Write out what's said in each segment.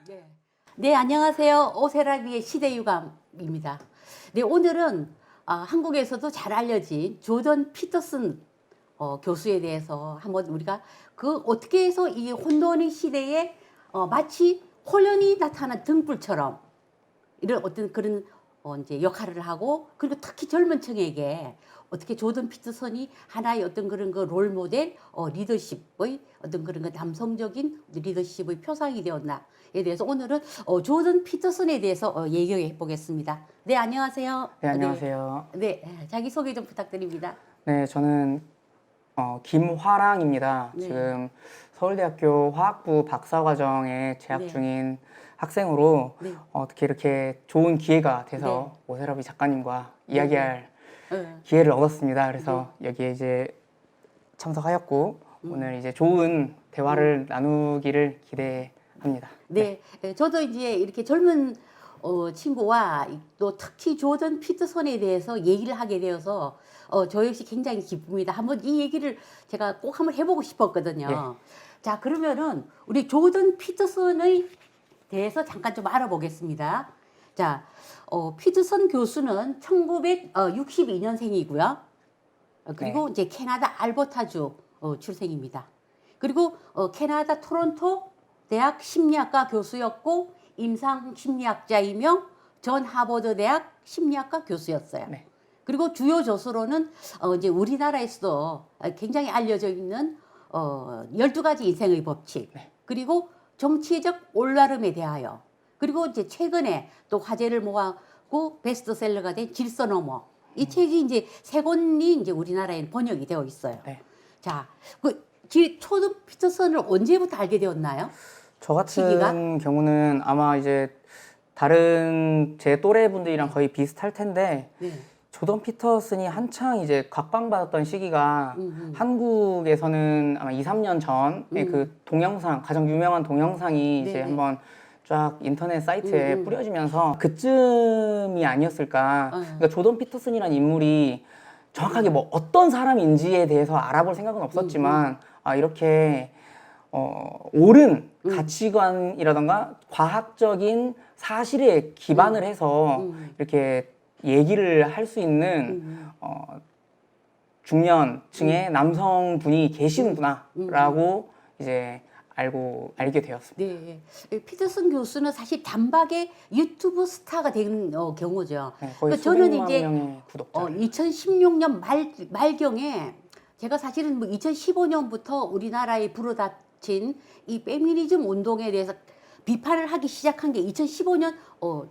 네. 네, 안녕하세요. 오세라비의 시대유감입니다. 네, 오늘은 한국에서도 잘 알려진 조던 피터슨 교수에 대해서 한번 우리가 그 어떻게 해서 이 혼돈의 시대에 마치 홀연히 나타난 등불처럼 이런 어떤 그런 이제 역할을 하고, 그리고 특히 젊은 층에게 어떻게 조던 피터슨이 하나의 어떤 그런 그 롤 모델, 리더십의 어떤 그런 그 남성적인 리더십의 표상이 되었나에 대해서 오늘은 조던 피터슨에 대해서 얘기해 보겠습니다. 네, 안녕하세요. 네, 안녕하세요. 네, 자기 소개 좀 부탁드립니다. 네, 저는 김화랑입니다. 네. 지금 서울대학교 화학부 박사과정에 재학 네. 중인 학생으로 네. 어떻게 이렇게 좋은 기회가 돼서 네. 오세라비 작가님과 네. 이야기할 기회를 얻었습니다. 그래서 여기에 이제 참석하였고 오늘 이제 좋은 대화를 나누기를 기대합니다. 네, 저도 이제 이렇게 젊은 친구와 또 특히 조던 피터슨에 대해서 얘기를 하게 되어서 저 역시 굉장히 기쁩니다. 한번 이 얘기를 제가 꼭 한번 해보고 싶었거든요. 자, 그러면은 우리 조던 피터슨의 대해서 잠깐 좀 알아보겠습니다. 자, 피터슨 교수는 1962년생이고요. 그리고 이제 캐나다 알버타주 출생입니다. 그리고 캐나다 토론토 대학 심리학과 교수였고 임상 심리학자이며 전 하버드 대학 심리학과 교수였어요. 네. 그리고 주요 저서로는 이제 우리나라에서도 굉장히 알려져 있는 12가지 인생의 법칙, 그리고 정치적 올바름에 대하여, 그리고 이제 최근에 또 화제를 모았고 베스트셀러가 된 질서 너머, 이 책이 이제 세 권이 이제 우리나라에 번역이 되어 있어요. 네. 자, 조던 피터슨을 언제부터 알게 되었나요? 저 같은 시기가? 경우는 아마 이제 다른 제 또래 분들이랑 거의 비슷할 텐데 네. 조던 피터슨이 한창 이제 각광받았던 시기가 한국에서는 아마 2, 3년 전에 그 동영상, 가장 유명한 동영상이 이제 네네. 한번 쫙 인터넷 사이트에 뿌려지면서 그쯤이 아니었을까. 그러니까 조던 피터슨이라는 인물이 정확하게 뭐 어떤 사람인지에 대해서 알아볼 생각은 없었지만 이렇게 옳은 가치관이라던가 과학적인 사실에 기반을 해서 이렇게 얘기를 할 수 있는 중년층의 남성분이 계시는구나라고 이제 알게 되었습니다. 네. 피터슨 교수는 사실 단박에 유튜브 스타가 된 경우죠. 네, 거의 그러니까 저는 수백만 이제 명의 구독자. 2016년 말경에 제가 사실은 뭐 2015년부터 우리나라에 불어닥친 이 페미니즘 운동에 대해서 비판을 하기 시작한 게 2015년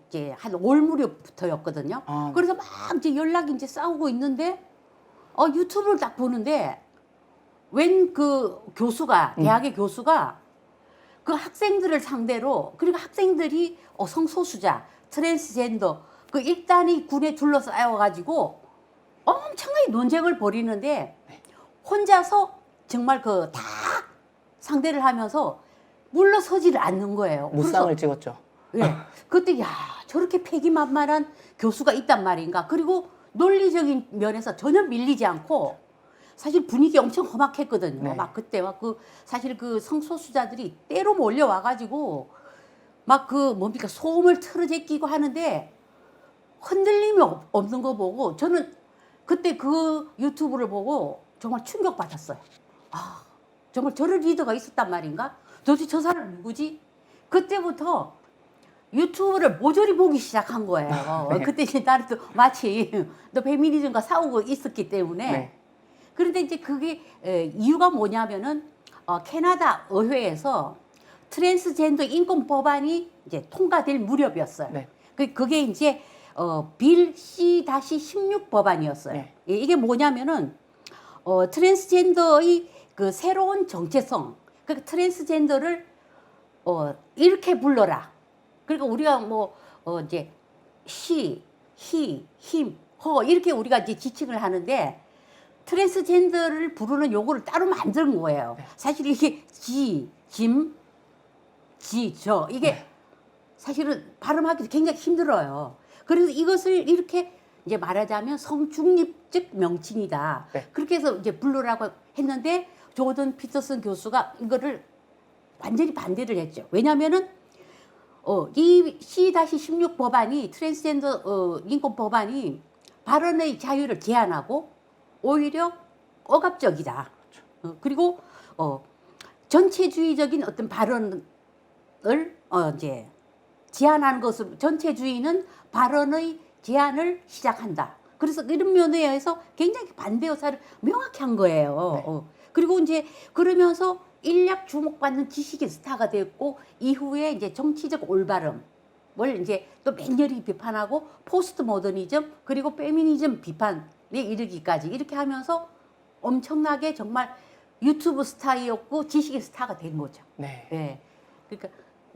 이제 한 올 무렵부터였거든요. 그래서 막 이제 연락이 이제 싸우고 있는데 유튜브를 딱 보는데 웬 그 교수가 대학의 교수가 그 학생들을 상대로, 그리고 학생들이 성소수자, 트랜스젠더 그 일단이 군에 둘러싸여 가지고 엄청나게 논쟁을 벌이는데 혼자서 정말 그 다 상대를 하면서 물러서지를 않는 거예요. 무쌍을 찍었죠. 예. 그때 야, 저렇게 패기만만한 교수가 있단 말인가. 그리고 논리적인 면에서 전혀 밀리지 않고 사실 분위기 엄청 험악했거든요. 네. 막 그때 막 사실 그 성소수자들이 때로 몰려와 가지고 막 그 뭡니까 소음을 틀어제끼고 하는데 흔들림이 없는 거 보고 저는 그때 그 유튜브를 보고 정말 충격받았어요. 정말 저런 리더가 있었단 말인가? 도대체 저 사람 누구지? 그때부터 유튜브를 모조리 보기 시작한 거예요. 네. 그때 이제 나는 또 마치 또 페미니즘과 싸우고 있었기 때문에. 네. 그런데 그런데 이제 그게 이유가 뭐냐면은 캐나다 의회에서 트랜스젠더 인권 법안이 이제 통과될 무렵이었어요. 네. 그게 이제 빌 C-16 법안이었어요. 네. 이게 뭐냐면은 트랜스젠더의 그 새로운 정체성, 그 트랜스젠더를 이렇게 불러라. 그러니까 우리가 뭐 이제 she, he, him, her 이렇게 우리가 이제 지칭을 하는데 트랜스젠더를 부르는 용어를 따로 만든 거예요. 사실 이게 지, 짐, 지, 저 이게 사실은 발음하기도 굉장히 힘들어요. 그래서 이것을 이렇게 이제 말하자면 성중립적 명칭이다. 네. 그렇게 해서 이제 부르라고 했는데 조던 피터슨 교수가 이거를 완전히 반대를 했죠. 왜냐하면은 이 C-16 법안이 트랜스젠더 인권 법안이 발언의 자유를 제한하고 오히려 억압적이다. 그리고 전체주의적인 어떤 발언을 이제 제한하는 것으로 전체주의는 발언의 제한을 시작한다. 그래서 이런 면에 의해서 굉장히 반대 의사를 명확히 한 거예요. 네. 그리고 이제 그러면서 일약 주목받는 지식의 스타가 됐고 이후에 이제 정치적 올바름을 이제 또 맹렬히 비판하고 포스트 모더니즘 그리고 페미니즘 비판에 이르기까지 이렇게 하면서 엄청나게 정말 유튜브 스타였고 지식의 스타가 된 거죠. 네. 네. 그러니까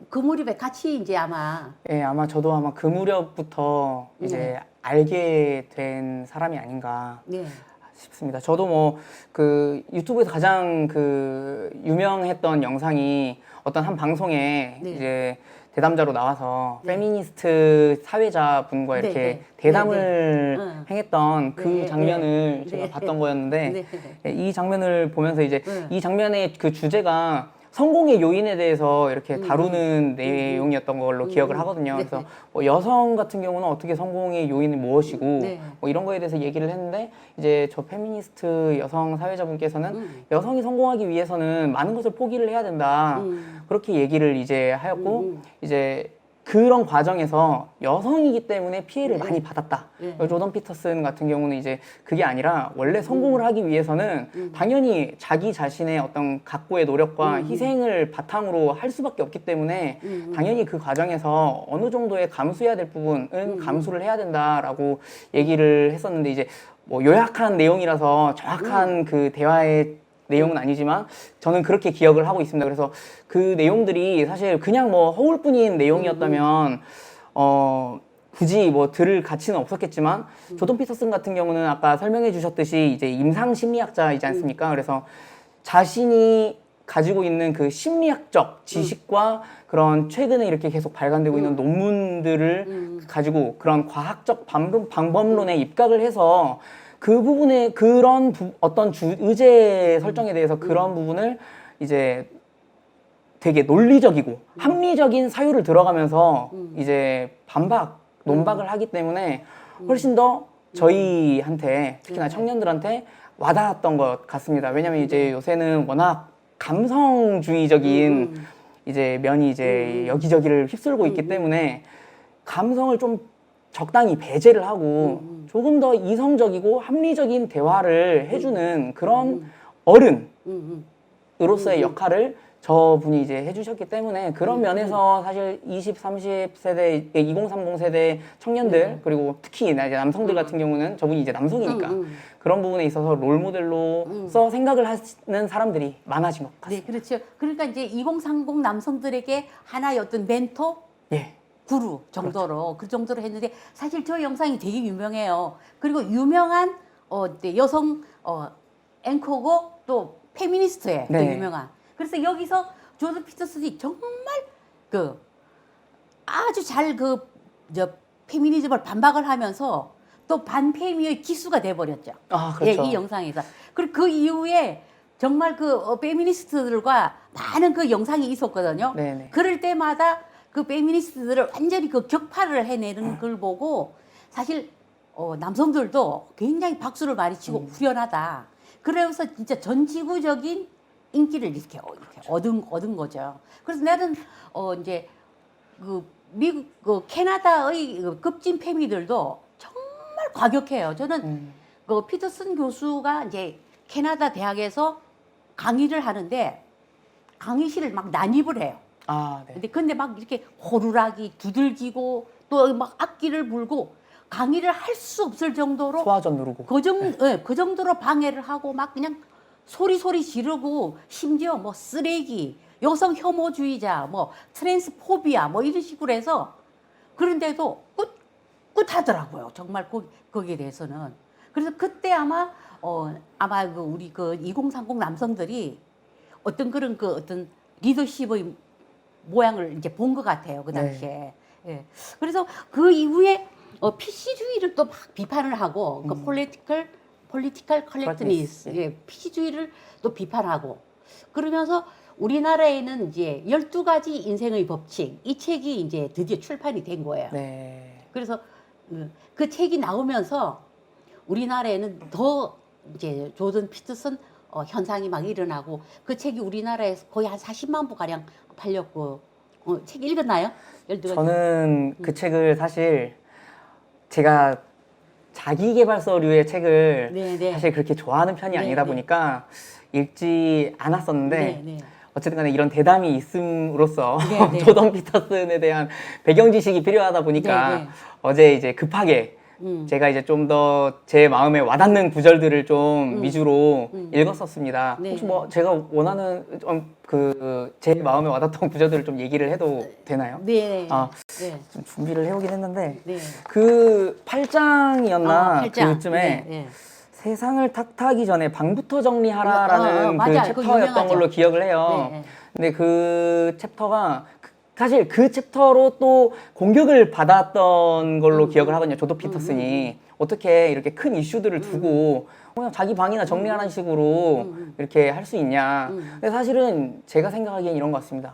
그 무렵에 같이 이제 아마 예, 아마 저도 아마 그 무렵부터 이제 알게 된 사람이 아닌가 네. 싶습니다. 저도 뭐 그 유튜브에서 가장 그 유명했던 영상이 어떤 한 방송에 네. 이제 대담자로 나와서 네. 페미니스트 사회자분과 이렇게 네, 네. 대담을 네, 네. 행했던 그 네, 장면을 네. 제가 네. 봤던 거였는데 네. 예, 이 장면을 보면서 이제 네. 이 장면의 그 주제가 성공의 요인에 대해서 이렇게 다루는 내용이었던 걸로 기억을 하거든요. 네. 그래서 뭐 여성 같은 경우는 어떻게 성공의 요인이 무엇이고 네. 뭐 이런 거에 대해서 얘기를 했는데 이제 저 페미니스트 여성 사회자분께서는 여성이 성공하기 위해서는 많은 것을 포기를 해야 된다. 그렇게 얘기를 이제 하였고 이제 그런 과정에서 여성이기 때문에 피해를 많이 받았다. 네. 조던 피터슨 같은 경우는 이제 그게 아니라 원래 성공을 하기 위해서는 당연히 자기 자신의 어떤 각고의 노력과 희생을 바탕으로 할 수밖에 없기 때문에 당연히 그 과정에서 어느 정도의 감수해야 될 부분은 감수를 해야 된다라고 얘기를 했었는데 이제 뭐 요약한 내용이라서 정확한 그 대화의 내용은 아니지만 저는 그렇게 기억을 하고 있습니다. 그래서 그 내용들이 사실 그냥 뭐 허울뿐인 내용이었다면 굳이 뭐 들을 가치는 없었겠지만 조던 피터슨 같은 경우는 아까 설명해 주셨듯이 이제 임상 심리학자이지 않습니까? 그래서 자신이 가지고 있는 그 심리학적 지식과 그런 최근에 이렇게 계속 발간되고 있는 논문들을 가지고 그런 과학적 방법론에 입각을 해서 그 부분에 그런 어떤 의제 설정에 대해서 그런 부분을 이제 되게 논리적이고 합리적인 사유를 들어가면서 이제 논박을 하기 때문에 훨씬 더 저희한테 특히나 청년들한테 와닿았던 것 같습니다. 왜냐면 이제 요새는 워낙 감성주의적인 이제 면이 이제 여기저기를 휩쓸고 있기 때문에 감성을 좀 적당히 배제를 하고 조금 더 이성적이고 합리적인 대화를 해주는 그런 어른으로서의 역할을 저분이 이제 해주셨기 때문에 그런 면에서 사실 20, 30세대, 2030 세대 청년들 그리고 특히 이제 남성들 같은 경우는 저분이 이제 남성이니까 그런 부분에 있어서 롤모델로서 생각을 하는 사람들이 많아진 것 같습니다. 네, 그렇죠. 그러니까 이제 2030 남성들에게 하나의 어떤 멘토, 예. 구루 정도로 그 정도로 했는데 사실 저 영상이 되게 유명해요. 그리고 유명한 네, 여성 앵커고 또 페미니스트예요. 또 네. 유명한. 그래서 여기서 조던 피터슨이 정말 그 아주 잘 페미니즘을 반박을 하면서 또 반페미의 기수가 돼버렸죠. 아, 그렇죠. 예, 이 영상에서. 그리고 그 이후에 정말 그 페미니스트들과 많은 그 영상이 있었거든요. 네네. 그럴 때마다 그 페미니스트들을 완전히 그 격파를 해내는 걸 보고 사실 남성들도 굉장히 박수를 많이 치고 후련하다. 그래서 진짜 전 지구적인 인기를 이렇게 얻은 거죠. 그래서 나는 이제 그 미국 그 캐나다의 그 급진 페미들도 정말 과격해요. 저는 그 피터슨 교수가 이제 캐나다 대학에서 강의를 하는데 강의실을 막 난입을 해요. 아, 네. 근데 막 이렇게 호루라기 두들기고 또 막 악기를 불고 강의를 할 수 없을 정도로 소화전 누르고. 그 정도로 방해를 하고 막 그냥 소리 지르고 심지어 뭐 쓰레기, 여성 혐오주의자, 뭐 트랜스포비아 뭐 이런 식으로 해서 그런데도 꿋꿋하더라고요. 정말 거기에 대해서는. 그래서 그때 아마 그 우리 그 2030 남성들이 어떤 그런 그 어떤 리더십의 모양을 이제 본 것 같아요. 그 당시에. 예. 그래서 그 이후에 PC주의를 또 막 비판을 하고 그 political correctness, 예, PC주의를 또 비판하고 그러면서 우리나라에는 이제 12가지 인생의 법칙 이 책이 이제 드디어 출판이 된 거예요. 네. 그래서 그 책이 나오면서 우리나라에는 더 이제 조던 피터슨 현상이 막 일어나고 그 책이 우리나라에서 거의 한 40만 부 가량 팔렸고 책 읽었나요? 12가지. 저는 그 책을 사실 제가 자기계발서류의 책을 네네. 사실 그렇게 좋아하는 편이 네, 아니다 네. 보니까 읽지 않았었는데 네, 네. 어쨌든 간에 이런 대담이 있음으로써 네, 네. 조던 피터슨에 대한 배경 지식이 필요하다 보니까 네, 네. 어제 이제 급하게 제가 이제 좀 더 제 마음에 와닿는 구절들을 좀 위주로 읽었었습니다. 네. 혹시 뭐 제가 원하는 제 마음에 와닿던 구절들을 좀 얘기를 해도 되나요? 네. 아, 네. 좀 준비를 해오긴 했는데 네. 그 8장이었나 8장. 그쯤에 네, 네. 세상을 탓하기 전에 방부터 정리하라라는 그 맞아요. 그거 챕터였던 유명하죠. 걸로 기억을 해요. 네, 네. 근데 그 챕터가 사실 그 챕터로 또 공격을 받았던 걸로 기억을 하거든요. 조던 피터슨이 어떻게 이렇게 큰 이슈들을 두고 그냥 자기 방이나 정리하라는 식으로 이렇게 할 수 있냐. 근데 사실은 제가 생각하기엔 이런 것 같습니다.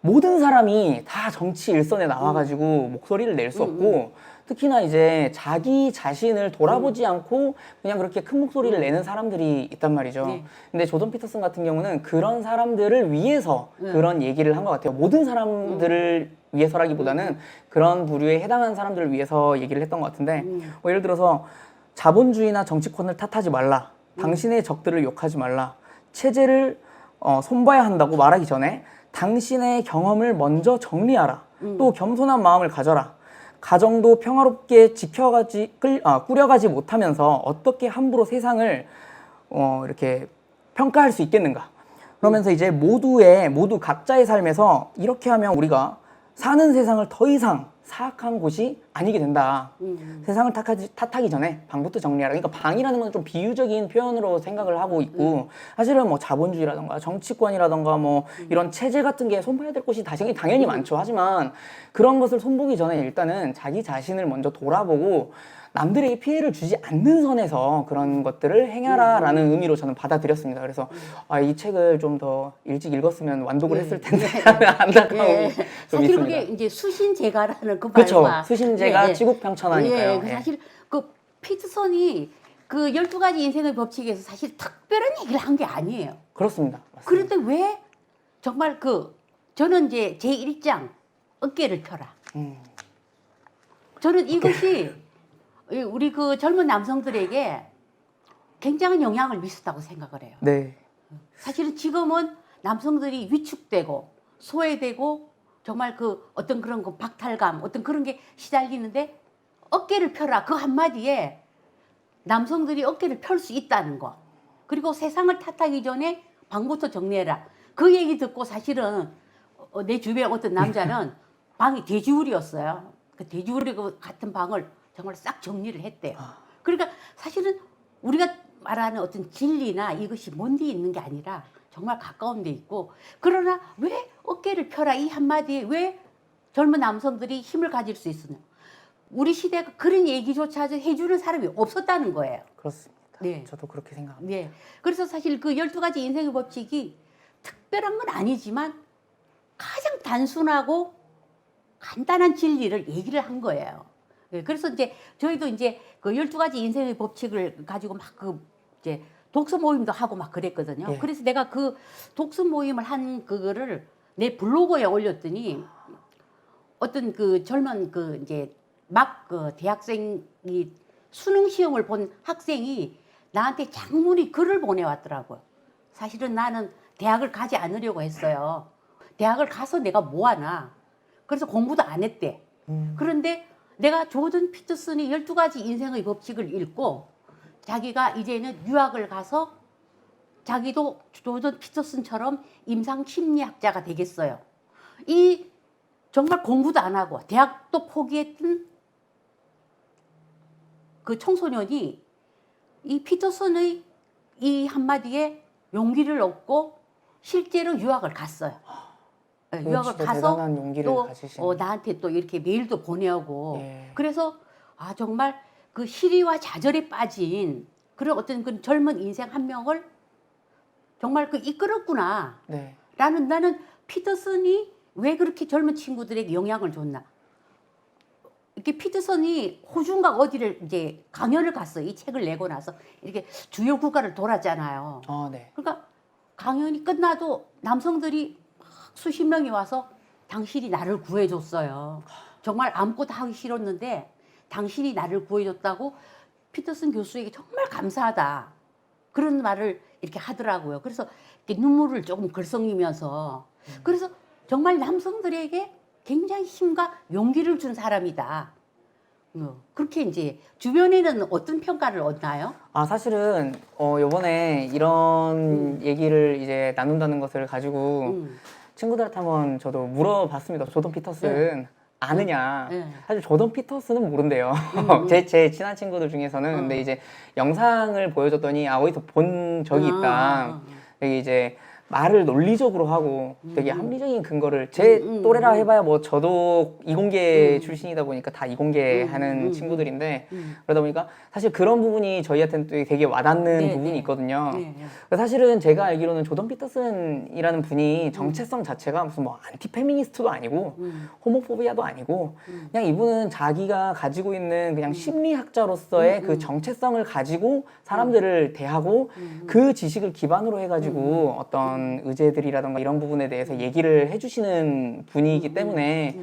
모든 사람이 다 정치 일선에 나와가지고 목소리를 낼 수 없고 특히나 이제 자기 자신을 돌아보지 않고 그냥 그렇게 큰 목소리를 내는 사람들이 있단 말이죠. 네. 근데 조던 피터슨 같은 경우는 그런 사람들을 위해서 그런 얘기를 한 것 같아요. 모든 사람들을 위해서라기보다는 그런 부류에 해당하는 사람들을 위해서 얘기를 했던 것 같은데 뭐 예를 들어서 자본주의나 정치권을 탓하지 말라. 당신의 적들을 욕하지 말라. 체제를 손봐야 한다고 말하기 전에 당신의 경험을 먼저 정리하라. 또 겸손한 마음을 가져라. 가정도 평화롭게 꾸려가지 못하면서 어떻게 함부로 세상을 이렇게 평가할 수 있겠는가. 그러면서 이제 모두 각자의 삶에서 이렇게 하면 우리가 사는 세상을 더 이상 사악한 곳이 아니게 된다. 세상을 탓하기 전에 방부터 정리하라. 그러니까 방이라는 건 좀 비유적인 표현으로 생각을 하고 있고 사실은 뭐 자본주의라던가 정치권이라던가 뭐 이런 체제 같은 게 손봐야 될 곳이 당연히 많죠. 하지만 그런 것을 손보기 전에 일단은 자기 자신을 먼저 돌아보고 남들에게 피해를 주지 않는 선에서 그런 것들을 행하라라는 의미로 저는 받아들였습니다. 그래서 이 책을 좀 더 일찍 읽었으면 완독을 했을 텐데 하는 안타까움이 좀 사실 있습니다. 그게 이제 수신제가라는 그 그렇죠. 말과 수신제가 치국평천하니까요. 그 사실 그 피터슨이 그 12가지 인생의 법칙에서 사실 특별한 얘기를 한 게 아니에요. 그렇습니다. 맞습니다. 그런데 왜 정말 저는 이제 제1장 어깨를 펴라. 저는 이것이 우리 그 젊은 남성들에게 굉장한 영향을 미쳤다고 생각을 해요. 네. 사실은 지금은 남성들이 위축되고 소외되고 정말 어떤 그런 박탈감 어떤 그런 게 시달리는데 어깨를 펴라 그 한마디에 남성들이 어깨를 펼 수 있다는 거 그리고 세상을 탓하기 전에 방부터 정리해라 그 얘기 듣고 사실은 내 주변에 어떤 남자는 방이 돼지우리였어요. 그 돼지우리 같은 방을 정말 싹 정리를 했대요. 그러니까 사실은 우리가 말하는 어떤 진리나 이것이 먼 데 있는 게 아니라 정말 가까운 데 있고 그러나 왜 어깨를 펴라 이 한마디에 왜 젊은 남성들이 힘을 가질 수 있었냐. 우리 시대가 그런 얘기조차 해주는 사람이 없었다는 거예요. 그렇습니다. 네. 저도 그렇게 생각합니다. 네. 그래서 사실 그 12가지 인생의 법칙이 특별한 건 아니지만 가장 단순하고 간단한 진리를 얘기를 한 거예요. 네. 그래서 이제 저희도 이제 그 12가지 인생의 법칙을 가지고 막 이제 독서 모임도 하고 막 그랬거든요. 예. 그래서 내가 그 독서 모임을 한 그거를 내 블로그에 올렸더니 어떤 그 젊은 이제 막 대학생이 수능 시험을 본 학생이 나한테 장문의 글을 보내왔더라고요. 사실은 나는 대학을 가지 않으려고 했어요. 대학을 가서 내가 뭐하나. 그래서 공부도 안 했대. 그런데 내가 조던 피터슨이 12가지 인생의 법칙을 읽고 자기가 이제는 유학을 가서 자기도 조던 피터슨처럼 임상 심리학자가 되겠어요. 이 정말 공부도 안 하고 대학도 포기했던 그 청소년이 이 피터슨의 이 한마디에 용기를 얻고 실제로 유학을 갔어요. 유학을 진짜 가서 대단한 용기를 또 가지신. 나한테 또 이렇게 메일도 보내오고 예. 그래서 정말 그 시리와 좌절에 빠진 그런 어떤 그 젊은 인생 한 명을 정말 이끌었구나. 네. 나는 피터슨이 왜 그렇게 젊은 친구들에게 영향을 줬나? 이렇게 피터슨이 호주인가 어디를 이제 강연을 갔어. 이 책을 내고 나서 이렇게 주요 국가를 돌았잖아요. 네. 그러니까 강연이 끝나도 남성들이 막 수십 명이 와서 당신이 나를 구해줬어요. 정말 아무것도 하기 싫었는데 당신이 나를 구해줬다고 피터슨 교수에게 정말 감사하다. 그런 말을 이렇게 하더라고요. 그래서 이렇게 눈물을 조금 글썽이면서 그래서 정말 남성들에게 굉장히 힘과 용기를 준 사람이다. 그렇게 이제 주변에는 어떤 평가를 얻나요? 사실은 요번에 이런 얘기를 이제 나눈다는 것을 가지고 친구들한테 한번 저도 물어봤습니다. 조던 피터슨 아느냐? 네. 사실 조던 피터슨은 모른대요. 제 친한 친구들 중에서는. 근데 이제 영상을 보여줬더니 어디서 본 적이 있다. 되게 이제 말을 논리적으로 하고 되게 합리적인 근거를 제 또래라 해봐야 뭐 저도 이공계 출신이다 보니까 다 이공계하는 친구들인데 그러다 보니까 사실 그런 부분이 저희한테는 또 되게 와닿는 부분이 있거든요. 사실은 제가 알기로는 조던 피터슨이라는 분이 정체성 자체가 무슨 뭐 안티페미니스트도 아니고 호모포비아도 아니고 그냥 이분은 자기가 가지고 있는 그냥 심리학자로서의 그 정체성을 가지고 사람들을 대하고 그 지식을 기반으로 해가지고 어떤 의제들이라던가 이런 부분에 대해서 얘기를 해주시는 분이기 때문에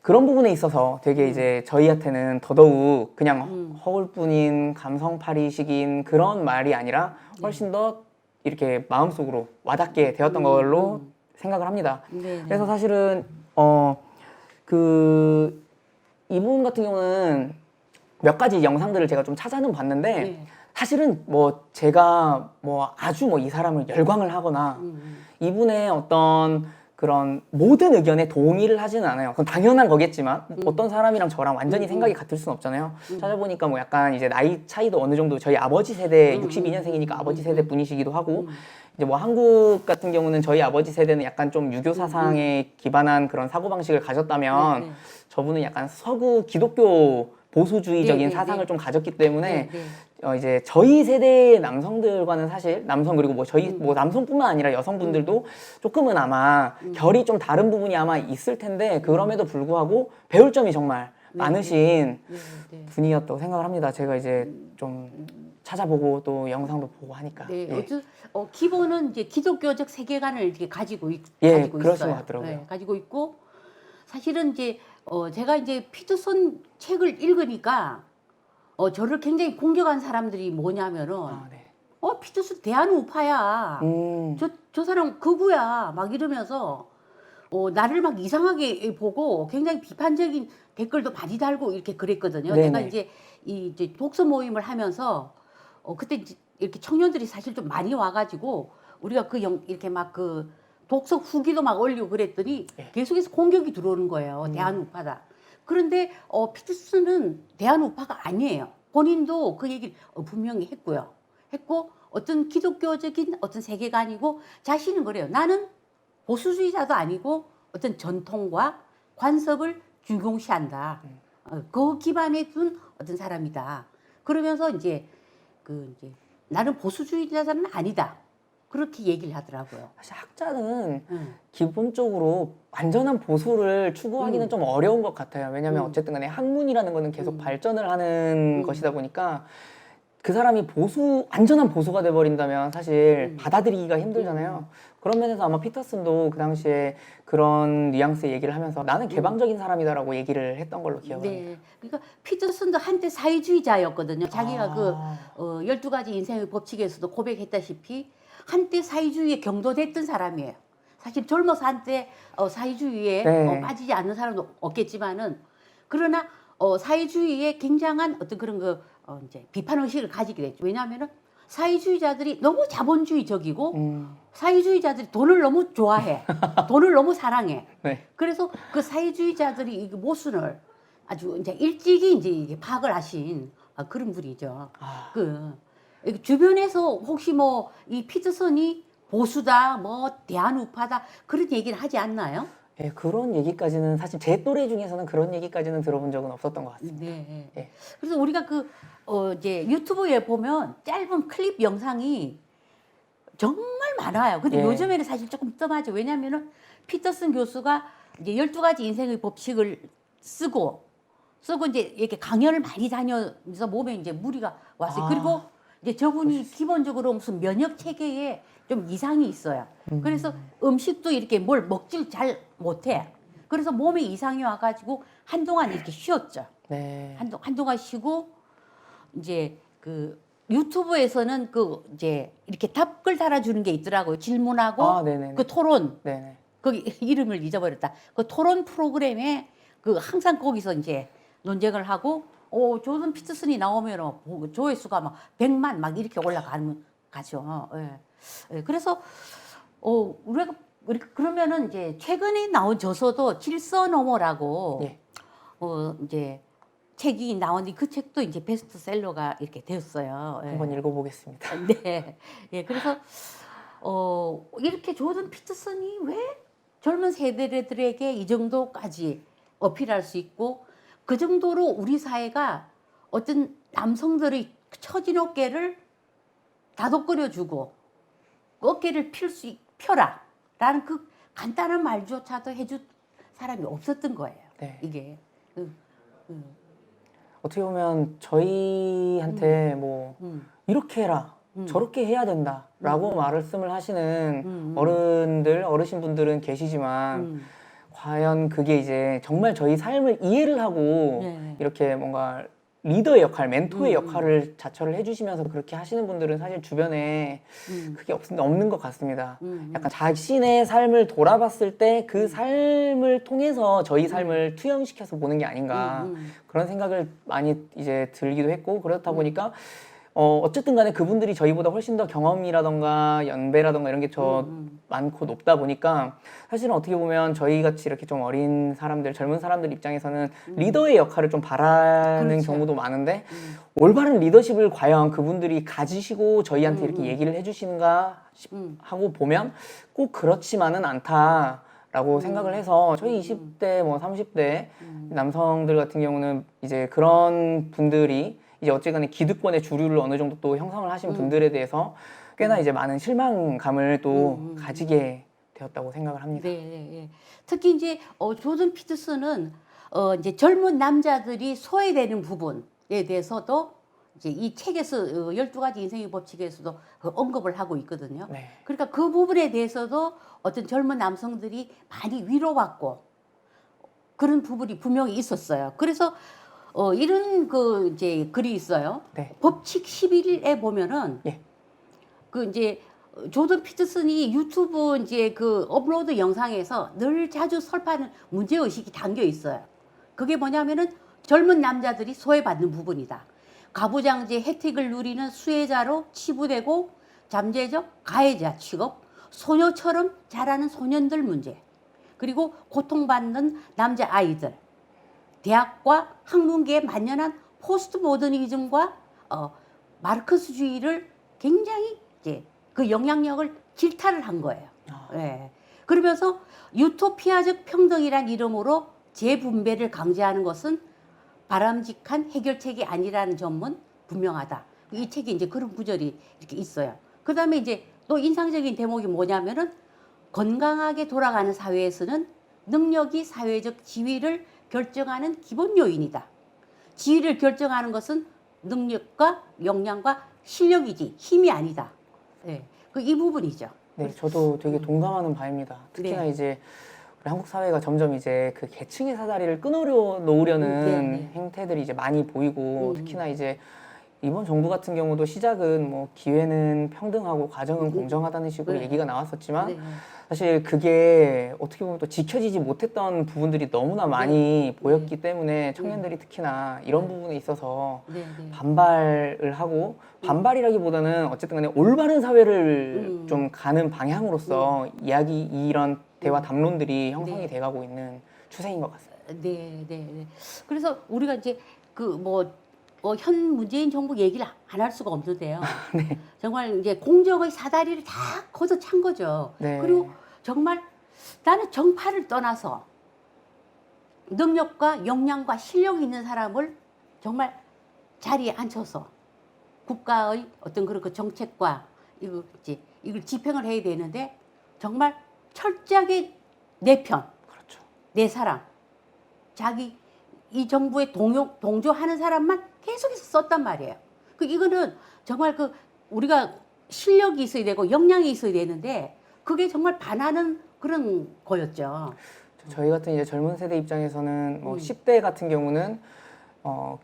그런 부분에 있어서 되게 이제 저희한테는 더더욱 그냥 허울뿐인 감성팔이식인 그런 말이 아니라 훨씬 더 이렇게 마음속으로 와닿게 되었던 걸로 생각을 합니다. 그래서 사실은 이분 같은 경우는 몇 가지 영상들을 제가 좀 찾아는 봤는데 사실은 뭐 제가 뭐 아주 뭐 이 사람을 열광을 하거나 이분의 어떤 그런 모든 의견에 동의를 하지는 않아요. 그건 당연한 거겠지만 어떤 사람이랑 저랑 완전히 생각이 같을 수는 없잖아요. 찾아보니까 뭐 약간 이제 나이 차이도 어느 정도 저희 아버지 세대 62년생이니까 아버지 세대 분이시기도 하고 이제 뭐 한국 같은 경우는 저희 아버지 세대는 약간 좀 유교 사상에 기반한 그런 사고방식을 가졌다면 저분은 약간 서구 기독교 보수주의적인 사상을 좀 가졌기 때문에 이제 저희 세대의 남성들과는 사실 남성 그리고 뭐 저희 뭐 남성뿐만 아니라 여성분들도 조금은 아마 결이 좀 다른 부분이 아마 있을 텐데 그럼에도 불구하고 배울 점이 정말 많으신 분이었다고 생각을 합니다. 제가 이제 좀 찾아보고 또 영상도 보고 하니까. 기본은 이제 기독교적 세계관을 이렇게 가지고 그러신 있어요. 것 같더라고요. 가지고 있고 사실은 이제 제가 이제 피터슨 책을 읽으니까 저를 굉장히 공격한 사람들이 뭐냐면은 피터슨 대한우파야. 저 사람 극우야. 막 이러면서 나를 막 이상하게 보고 굉장히 비판적인 댓글도 많이 달고 이렇게 그랬거든요. 내가 이제 이제 독서 모임을 하면서 그때 이제 이렇게 청년들이 사실 좀 많이 와가지고 우리가 이렇게 막 그 독서 후기도 막 올리고 그랬더니 계속해서 공격이 들어오는 거예요. 대한우파다. 그런데 피터슨은 대한우파가 아니에요. 본인도 그 얘기를 분명히 했고 어떤 기독교적인 어떤 세계관이고 자신은 그래요. 나는 보수주의자도 아니고 어떤 전통과 관습을 중용시한다. 그 기반에 둔 어떤 사람이다. 그러면서 이제 나는 보수주의자는 아니다. 그렇게 얘기를 하더라고요. 사실 학자는 기본적으로 완전한 보수를 추구하기는 좀 어려운 것 같아요. 왜냐하면 어쨌든 간에 학문이라는 거는 계속 발전을 하는 것이다 보니까 그 사람이 완전한 보수가 돼버린다면 사실 받아들이기가 힘들잖아요. 그런 면에서 아마 피터슨도 그 당시에 그런 뉘앙스의 얘기를 하면서 나는 개방적인 사람이다라고 얘기를 했던 걸로 기억을 합니다. 그러니까 피터슨도 한때 사회주의자였거든요. 자기가 12가지 인생의 법칙에서도 고백했다시피 한때 사회주의에 경도됐던 사람이에요. 사실 젊어서 한때 사회주의에 빠지지 않는 사람도 없겠지만은 그러나 사회주의에 굉장한 어떤 그런 이제 비판 의식을 가지게 됐죠. 왜냐하면은 사회주의자들이 너무 자본주의적이고 사회주의자들이 돈을 너무 좋아해, 돈을 너무 사랑해. 그래서 그 사회주의자들이 이 모순을 아주 이제 일찍이 이제 파악을 하신 그런 분이죠. 주변에서 혹시 뭐 이 피터슨이 보수다, 뭐 대한우파다 그런 얘기를 하지 않나요? 그런 얘기까지는 사실 제 또래 중에서는 그런 얘기까지는 들어본 적은 없었던 것 같습니다. 그래서 우리가 이제 유튜브에 보면 짧은 클립 영상이 정말 많아요. 근데 예. 요즘에는 사실 조금 뜸하죠. 왜냐면은 피터슨 교수가 이제 12가지 인생의 법칙을 쓰고 이제 이렇게 강연을 많이 다녀서 몸에 이제 무리가 왔어요. 아, 그리고 이제 저분이 기본적으로 무슨 면역 체계에 좀 이상이 있어요. 그래서 음식도 이렇게 뭘 먹질 잘 못해. 그래서 몸에 이상이 와가지고 한동안 이렇게 쉬었죠. 네. 한동안 쉬고 이제 그 유튜브에서는 그 이제 이렇게 답글 달아주는 게 있더라고요. 질문하고 아, 네네네. 그 토론 네네. 거기 이름을 잊어버렸다. 그 토론 프로그램에 그 항상 거기서 이제 논쟁을 하고 조던 피터슨이 나오면 조회수가 막 100만 막 이렇게 올라가는 가죠. 예. 예. 그래서 우리가 그러면은 이제 최근에 나온 저서도 질서너머라고 예. 이제 책이 나왔는데 그 책도 이제 베스트셀러가 이렇게 되었어요. 예. 한번 읽어보겠습니다. 네. 예. 그래서 이렇게 조던 피터슨이 왜 젊은 세대들에게 이 정도까지 어필할 수 있고 그 정도로 우리 사회가 어떤 남성들의 처진 어깨를 다독거려주고 그 어깨를 펴라 라는 그 간단한 말조차도 해줄 사람이 없었던 거예요. 네. 이게. 어떻게 보면 저희한테 뭐 이렇게 해라, 저렇게 해야 된다라고 말씀을 하시는 어르신분들은 계시지만 과연 그게 이제 정말 저희 삶을 이해를 하고 네. 이렇게 뭔가 리더의 역할, 멘토의 역할을 자처를 해주시면서 그렇게 하시는 분들은 사실 주변에 그게 없는 것 같습니다. 약간 자신의 삶을 돌아봤을 때 그 삶을 통해서 저희 삶을 투영시켜서 보는 게 아닌가 그런 생각을 많이 이제 들기도 했고 그렇다 보니까 어쨌든 간에 그분들이 저희보다 훨씬 더 경험이라던가 연배라던가 이런 게 많고 높다 보니까 사실은 어떻게 보면 저희 같이 이렇게 좀 어린 사람들, 젊은 사람들 입장에서는 리더의 역할을 좀 바라는 그렇죠. 경우도 많은데 올바른 리더십을 과연 그분들이 가지시고 저희한테 이렇게 얘기를 해주시는가 하고 보면 꼭 그렇지만은 않다라고 생각을 해서 저희 20대, 뭐 30대 남성들 같은 경우는 이제 그런 분들이 이제 어쨌든 기득권의 주류를 어느 정도 또 형성을 하신 분들에 대해서 꽤나 이제 많은 실망감을 또 가지게 되었다고 생각을 합니다. 네, 네, 네. 특히 이제 조던 피터슨은 이제 젊은 남자들이 소외되는 부분에 대해서도 이제 이 책에서 12가지 인생의 법칙에서도 언급을 하고 있거든요. 네. 그러니까 그 부분에 대해서도 어떤 젊은 남성들이 많이 위로받고 그런 부분이 분명히 있었어요. 그래서 이런 그 이제 글이 있어요. 네. 법칙 11에 보면은 예. 그 이제 조던 피터슨이 유튜브 이제 그 업로드 영상에서 늘 자주 설파하는 문제 의식이 담겨 있어요. 그게 뭐냐면은 젊은 남자들이 소외받는 부분이다. 가부장제 혜택을 누리는 수혜자로 치부되고 잠재적 가해자 취급, 소녀처럼 자라는 소년들 문제, 그리고 고통받는 남자 아이들, 대학과 학문계에 만연한 포스트 모더니즘과 마르크스주의를 굉장히 이제 그 영향력을 질타를 한 거예요. 예. 그러면서 유토피아적 평등이란 이름으로 재분배를 강제하는 것은 바람직한 해결책이 아니라는 점은 분명하다. 이 책에 이제 그런 구절이 이렇게 있어요. 그 다음에 이제 또 인상적인 대목이 뭐냐면은 건강하게 돌아가는 사회에서는 능력이 사회적 지위를 결정하는 기본 요인이다. 지위를 결정하는 것은 능력과 역량과 실력이지 힘이 아니다. 네, 이 부분이죠. 네, 저도 되게 동감하는 바입니다. 특히나 네. 이제 우리 한국 사회가 점점 이제 그 계층의 사다리를 놓으려는 네, 네. 행태들이 이제 많이 보이고 특히나 이제 이번 정부 같은 경우도 시작은 뭐 기회는 평등하고 과정은 공정하다는 식으로 네. 얘기가 나왔었지만 네. 사실 그게 어떻게 보면 또 지켜지지 못했던 부분들이 너무나 많이 보였기 때문에 청년들이 특히나 이런 부분에 있어서 네, 네. 반발을 하고 반발이라기보다는 어쨌든 간에 올바른 사회를 좀 가는 방향으로서 이런 대화 담론들이 형성이 돼가고 있는 추세인 것 같습니다. 네, 네, 네. 그래서 우리가 이제 현 문재인 정부 얘기를 안 할 수가 없는데요. 네. 정말 이제 공정의 사다리를 다 걷어찬 거죠. 네. 그리고 정말 나는 정파를 떠나서 능력과 역량과 실력이 있는 사람을 정말 자리에 앉혀서 국가의 어떤 그런 그 정책과 이거 이제 이걸 집행을 해야 되는데 정말 철저하게 내 편, 그렇죠. 내 사람, 자기 이 정부에 동조하는 사람만 계속해서 썼단 말이에요. 이거는 정말 우리가 실력이 있어야 되고 역량이 있어야 되는데 그게 정말 반하는 그런 거였죠. 저희 같은 이제 젊은 세대 입장에서는 뭐 10대 같은 경우는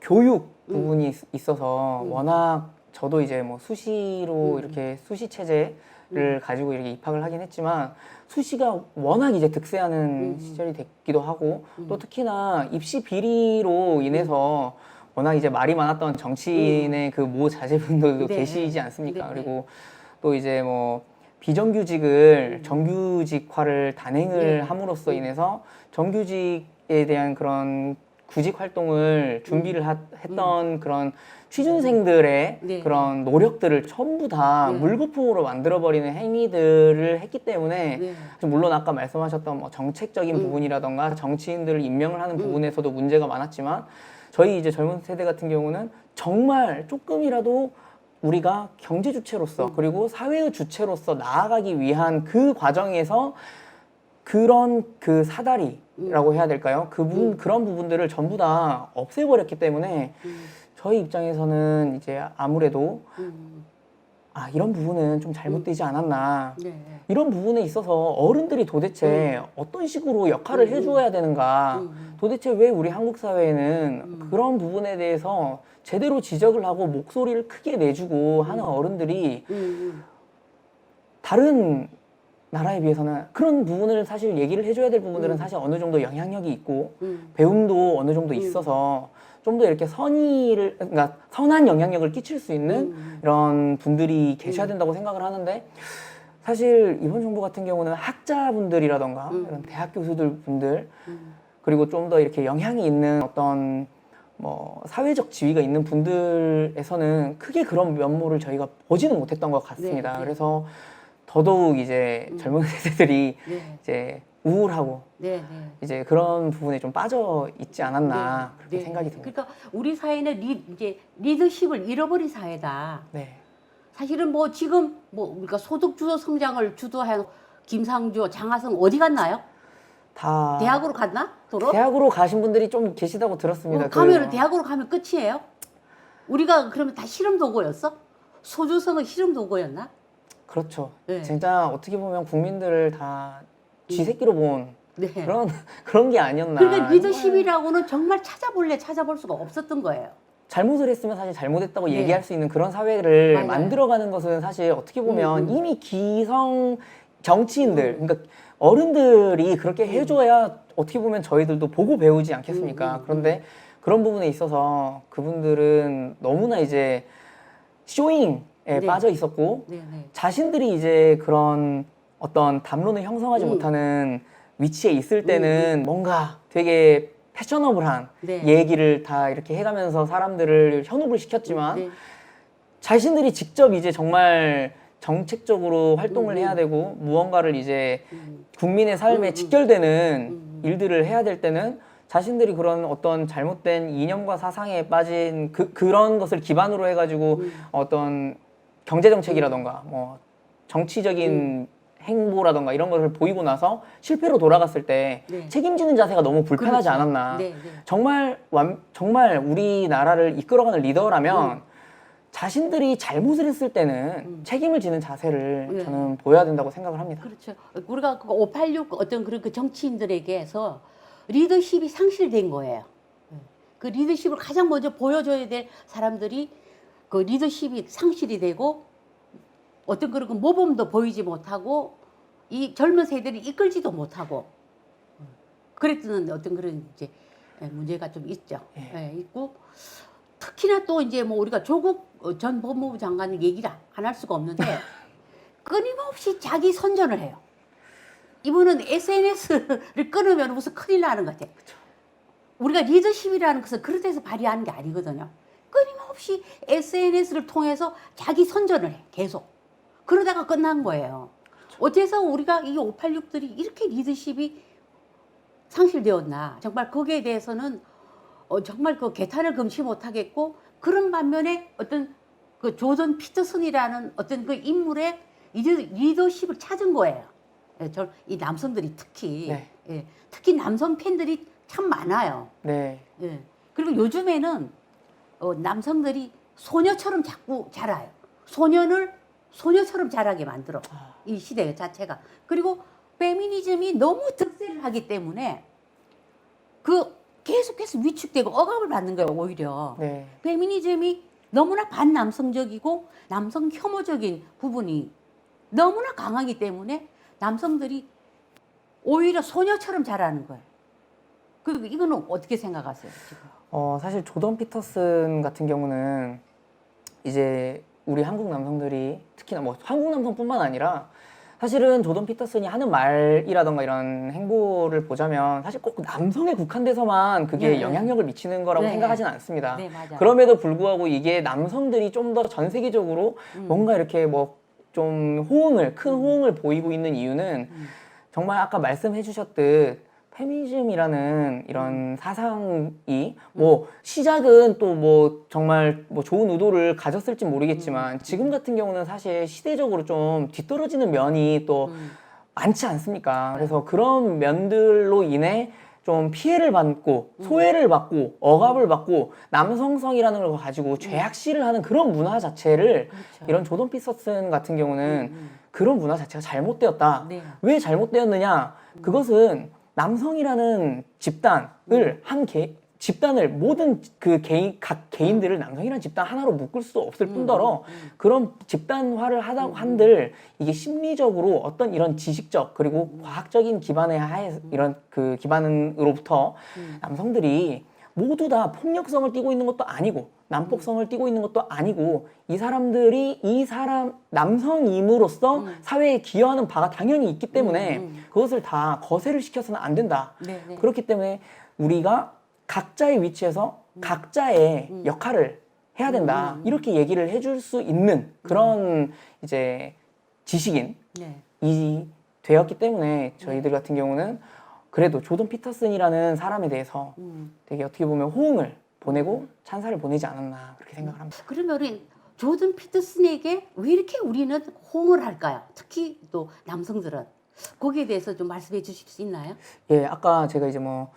교육 부분이 있어서 워낙 저도 이제 뭐 수시로 이렇게 수시 체제를 가지고 이렇게 입학을 하긴 했지만 수시가 워낙 이제 득세하는 시절이 됐기도 하고 또 특히나 입시 비리로 인해서 워낙 이제 말이 많았던 정치인의 그 모 자제분들도 네. 계시지 않습니까? 네. 그리고 또 이제 뭐 비정규직을 정규직화를 단행을 함으로써 인해서 정규직에 대한 그런 구직 활동을 준비를 했던 그런 취준생들의 네. 그런 노력들을 전부 다 물거품으로 만들어버리는 행위들을 했기 때문에 네. 물론 아까 말씀하셨던 뭐 정책적인 부분이라던가 정치인들을 임명을 하는 부분에서도 문제가 많았지만 저희 이제 젊은 세대 같은 경우는 정말 조금이라도 우리가 경제 주체로서 그리고 사회의 주체로서 나아가기 위한 그 과정에서 그런 그 사다리라고 해야 될까요? 그런 부분들을 전부 다 없애버렸기 때문에 저희 입장에서는 이제 아무래도 이런 부분은 좀 잘못되지 않았나. 네. 이런 부분에 있어서 어른들이 도대체 어떤 식으로 역할을 해주어야 되는가. 도대체 왜 우리 한국 사회에는 그런 부분에 대해서 제대로 지적을 하고 목소리를 크게 내주고 하는 어른들이 다른 나라에 비해서는 그런 부분을 사실 얘기를 해줘야 될 부분들은 사실 어느 정도 영향력이 있고 배움도 어느 정도 있어서 좀 더 이렇게 그러니까 선한 영향력을 끼칠 수 있는 이런 분들이 계셔야 된다고 생각을 하는데 사실 이번 정부 같은 경우는 학자분들이라던가 이런 대학 교수들 분들 그리고 좀 더 이렇게 영향이 있는 어떤 뭐 사회적 지위가 있는 분들에서는 크게 그런 면모를 저희가 보지는 못했던 것 같습니다. 네. 그래서 더더욱 이제 젊은 세대들이 네. 이제 우울하고 네. 이제 그런 부분에 좀 빠져 있지 않았나 그렇게 네. 생각이 듭니다. 그러니까 우리 사회는 이제 리더십을 잃어버린 사회다. 네. 사실은 뭐 지금 뭐 우리가 소득 주도 성장을 주도한 김상조, 장하성 어디 갔나요? 다 대학으로 갔나? 도로? 대학으로 가신 분들이 좀 계시다고 들었습니다. 가면은 대학으로 가면 끝이에요? 우리가 그러면 다 실험 도구였어? 소주성은 실험 도구였나? 그렇죠. 네. 진짜 어떻게 보면 국민들을 다 쥐새끼로 본 네. 그런 게 아니었나. 그러니까 리더십이라고는 정말 찾아볼 수가 없었던 거예요. 잘못을 했으면 사실 잘못했다고 네. 얘기할 수 있는 그런 사회를 맞아요. 만들어가는 것은 사실 어떻게 보면 이미 기성 정치인들, 그러니까 어른들이 그렇게 해줘야 어떻게 보면 저희들도 보고 배우지 않겠습니까? 그런데 그런 부분에 있어서 그분들은 너무나 이제 쇼잉에 네. 빠져 있었고 네. 자신들이 이제 그런 어떤 담론을 형성하지 못하는 위치에 있을 때는 뭔가 되게 패셔너블한 네. 얘기를 다 이렇게 해가면서 사람들을 현혹을 시켰지만 네. 자신들이 직접 이제 정말 정책적으로 활동을 해야 되고 무언가를 이제 국민의 삶에 직결되는 일들을 해야 될 때는 자신들이 그런 어떤 잘못된 이념과 사상에 빠진 그런 것을 기반으로 해가지고 어떤 경제정책이라던가 뭐 정치적인 행보라던가 이런 것을 보이고 나서 실패로 돌아갔을 때 네. 책임지는 자세가 너무 불편하지 그렇죠. 않았나. 네. 정말 우리나라를 이끌어가는 리더라면 자신들이 잘못을 했을 때는 책임을 지는 자세를 네. 저는 보여야 된다고 생각을 합니다. 그렇죠. 우리가 586 어떤 그런 그 정치인들에게서 리더십이 상실된 거예요. 그 리더십을 가장 먼저 보여줘야 될 사람들이 그 리더십이 상실이 되고 어떤 그런 그 모범도 보이지 못하고 이 젊은 세대를 이끌지도 못하고 그랬던 어떤 그런 이제 문제가 좀 있죠. 있고 특히나 또 이제 뭐 우리가 조국 전 법무부 장관 얘기를 안 할 수가 없는데 끊임없이 자기 선전을 해요. 이분은 SNS를 끊으면 무슨 큰일 나는 것 같아. 우리가 리더십이라는 것은 그런 데서 발휘하는 게 아니거든요. 끊임없이 SNS를 통해서 자기 선전을 해, 계속. 그러다가 끝난 거예요. 어째서 우리가 이 586들이 이렇게 리더십이 상실되었나. 정말 거기에 대해서는 정말 그 개탄을 금치 못하겠고 그런 반면에 어떤 그 조던 피터슨이라는 어떤 그 인물의 리더십을 찾은 거예요. 예, 이 남성들이 특히 네. 예, 특히 남성 팬들이 참 많아요. 네. 예. 그리고 요즘에는 남성들이 소녀처럼 자꾸 자라요. 소녀처럼 자라게 만들어. 이 시대 자체가. 그리고 페미니즘이 너무 득세를 하기 때문에 계속해서 위축되고 억압을 받는 거예요, 오히려. 네. 페미니즘이 너무나 반남성적이고 남성 혐오적인 부분이 너무나 강하기 때문에 남성들이 오히려 소녀처럼 자라는 거예요. 그리고 이거는 어떻게 생각하세요, 지금? 사실 조던 피터슨 같은 경우는 이제 우리 한국 남성들이 특히나 뭐 한국 남성뿐만 아니라 사실은 조던 피터슨이 하는 말이라던가 이런 행보를 보자면 사실 꼭 남성에 국한돼서만 그게 네, 영향력을 미치는 거라고 네. 생각하지는 않습니다. 네, 맞아요. 그럼에도 불구하고 이게 남성들이 좀 더 전 세계적으로 뭔가 이렇게 뭐 좀 큰 호응을 보이고 있는 이유는 정말 아까 말씀해 주셨듯 페미니즘이라는 이런 사상이 뭐 시작은 또 뭐 정말 뭐 좋은 의도를 가졌을지 모르겠지만 지금 같은 경우는 사실 시대적으로 좀 뒤떨어지는 면이 또 많지 않습니까? 그래서 그런 면들로 인해 좀 피해를 받고 소외를 받고 억압을 받고 남성성이라는 걸 가지고 죄악시를 하는 그런 문화 자체를 그렇죠. 이런 조던 피터슨 같은 경우는 그런 문화 자체가 잘못되었다. 네. 왜 잘못되었느냐? 그것은 남성이라는 집단을 집단을 모든 각 개인들을 남성이라는 집단 하나로 묶을 수 없을 뿐더러 그런 집단화를 하다 한들 이게 심리적으로 어떤 이런 지식적 그리고 과학적인 기반에 하에 이런 그 기반으로부터 남성들이 모두 다 폭력성을 띠고 있는 것도 아니고 난폭성을 띠고 있는 것도 아니고 이 사람들이 남성임으로써 사회에 기여하는 바가 당연히 있기 때문에 그것을 다 거세를 시켜서는 안 된다. 네, 네. 그렇기 때문에 우리가 각자의 위치에서 각자의 역할을 해야 된다. 이렇게 얘기를 해줄 수 있는 그런 이제 지식인이 네. 되었기 때문에 저희들 같은 경우는 그래도 조던 피터슨이라는 사람에 대해서 되게 어떻게 보면 호응을 보내고 찬사를 보내지 않았나 그렇게 생각을 합니다. 그러면 우리 조던 피터슨에게 왜 이렇게 우리는 호응을 할까요? 특히 또 남성들은 거기에 대해서 좀 말씀해 주실 수 있나요? 예, 아까 제가 이제 뭐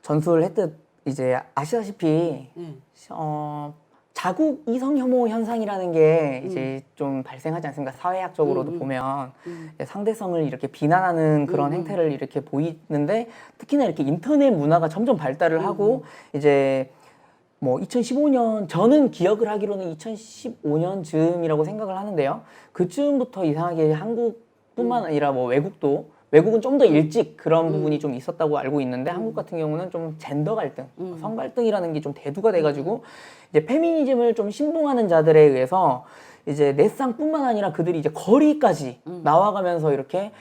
전술했듯 이제 아시다시피 네. 자국 이성 혐오 현상이라는 게 이제 좀 발생하지 않습니까? 사회학적으로도 보면 상대성을 이렇게 비난하는 그런 행태를 이렇게 보이는데 특히나 이렇게 인터넷 문화가 점점 발달을 하고 이제 뭐 2015년 저는 기억을 하기로는 2015년 즈음이라고 생각을 하는데요. 그쯤부터 이상하게 한국뿐만 아니라 뭐 외국은 좀 더 일찍 그런 부분이 좀 있었다고 알고 있는데 한국 같은 경우는 좀 젠더 갈등, 성 갈등이라는 게 좀 대두가 돼가지고 이제 페미니즘을 좀 신봉하는 자들에 의해서 이제 내상뿐만 아니라 그들이 이제 거리까지 나와가면서 이렇게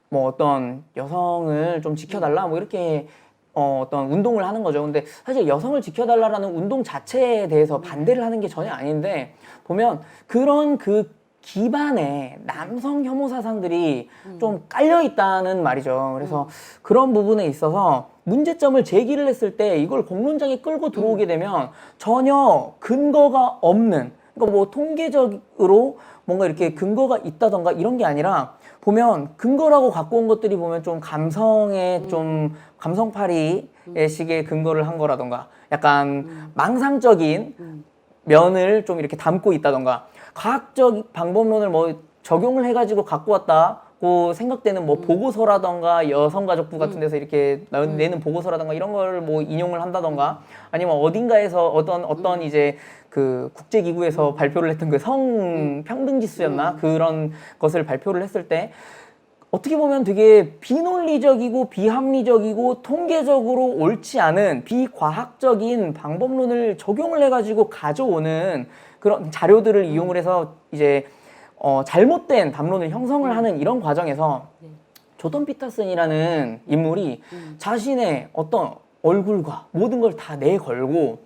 뭐 어떤 여성을 좀 지켜달라 뭐 이렇게 어떤 운동을 하는 거죠. 근데 사실 여성을 지켜달라라는 운동 자체에 대해서 반대를 하는 게 전혀 아닌데 보면 그런 그 기반에 남성 혐오 사상들이 좀 깔려 있다는 말이죠. 그래서 그런 부분에 있어서 문제점을 제기를 했을 때 이걸 공론장에 끌고 들어오게 되면 전혀 근거가 없는, 그러니까 뭐 통계적으로 뭔가 이렇게 근거가 있다던가 이런 게 아니라 보면 근거라고 갖고 온 것들이 보면 좀 감성의 좀 감성파리의 식의 근거를 한 거라던가 약간 망상적인 면을 좀 이렇게 담고 있다던가 과학적 방법론을 뭐 적용을 해가지고 갖고 왔다고 생각되는 뭐 보고서라던가 여성가족부 같은 데서 이렇게 내는 보고서라던가 이런 걸 뭐 인용을 한다던가 아니면 어딘가에서 어떤 이제 그 국제기구에서 발표를 했던 그 성평등지수였나 그런 것을 발표를 했을 때 어떻게 보면 되게 비논리적이고 비합리적이고 통계적으로 옳지 않은 비과학적인 방법론을 적용을 해가지고 가져오는 그런 자료들을 이용을 해서 이제 잘못된 담론을 형성을 하는 이런 과정에서 조던 피터슨이라는 인물이 자신의 어떤 얼굴과 모든 걸 다 내걸고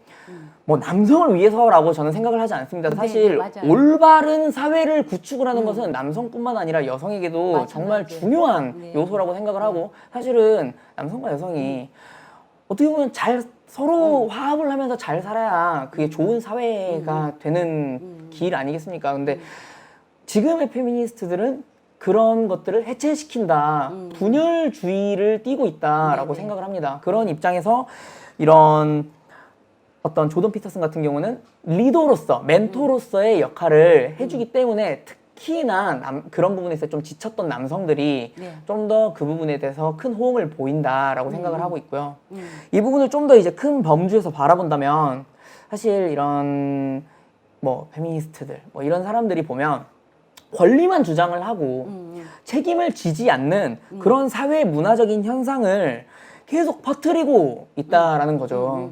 뭐 남성을 위해서라고 저는 생각을 하지 않습니다. 사실 맞아요. 올바른 사회를 구축을 하는 것은 남성뿐만 아니라 여성에게도 맞아, 정말 맞아. 중요한 네. 요소라고 생각을 하고 사실은 남성과 여성이 어떻게 보면 서로 화합을 하면서 잘 살아야 그게 좋은 사회가 되는 길 아니겠습니까? 근데 지금의 페미니스트들은 그런 것들을 해체시킨다, 분열주의를 띠고 있다라고 네네. 생각을 합니다. 그런 입장에서 이런 어떤 조던 피터슨 같은 경우는 리더로서, 멘토로서의 역할을 해주기 때문에 특히나 그런 부분에서 좀 지쳤던 남성들이 네. 좀 더 그 부분에 대해서 큰 호응을 보인다라고 생각을 하고 있고요. 이 부분을 좀 더 이제 큰 범주에서 바라본다면 사실 이런 뭐 페미니스트들 뭐 이런 사람들이 보면 권리만 주장을 하고 책임을 지지 않는 그런 사회 문화적인 현상을 계속 퍼뜨리고 있다라는 거죠.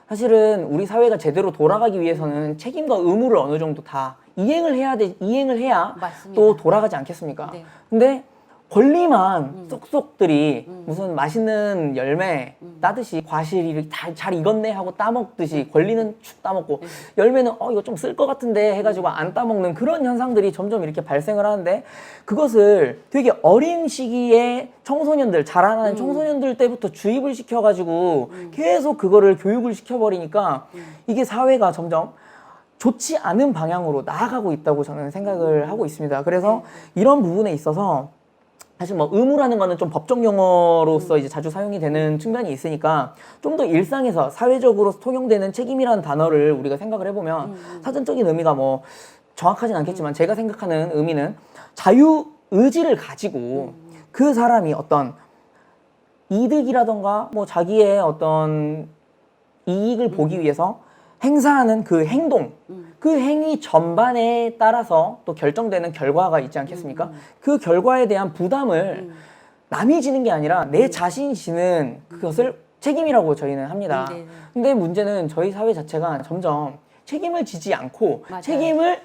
사실은 우리 사회가 제대로 돌아가기 위해서는 책임과 의무를 어느 정도 다 이행을 해야 맞습니다. 또 돌아가지 않겠습니까? 네. 근데 권리만 쏙쏙들이 무슨 맛있는 열매 따듯이 과실이 잘 익었네 하고 따먹듯이 권리는 축 따먹고 열매는 이거 좀 쓸 것 같은데 해가지고 안 따먹는 그런 현상들이 점점 이렇게 발생을 하는데 그것을 되게 어린 시기에 청소년들 자라나는 청소년들 때부터 주입을 시켜가지고 계속 그거를 교육을 시켜버리니까 이게 사회가 점점 좋지 않은 방향으로 나아가고 있다고 저는 생각을 하고 있습니다. 그래서 이런 부분에 있어서 사실 뭐 의무라는 거는 좀 법적 용어로서 이제 자주 사용이 되는 측면이 있으니까 좀 더 일상에서 사회적으로 통용되는 책임이라는 단어를 우리가 생각을 해보면 사전적인 의미가 뭐 정확하진 않겠지만 제가 생각하는 의미는 자유 의지를 가지고 그 사람이 어떤 이득이라던가 뭐 자기의 어떤 이익을 보기 위해서 행사하는 그 행동, 그 행위 전반에 따라서 또 결정되는 결과가 있지 않겠습니까? 그 결과에 대한 부담을 남이 지는 게 아니라 내 자신이 지는 그것을 책임이라고 저희는 합니다. 네네. 근데 문제는 저희 사회 자체가 점점 책임을 지지 않고 맞아요. 책임을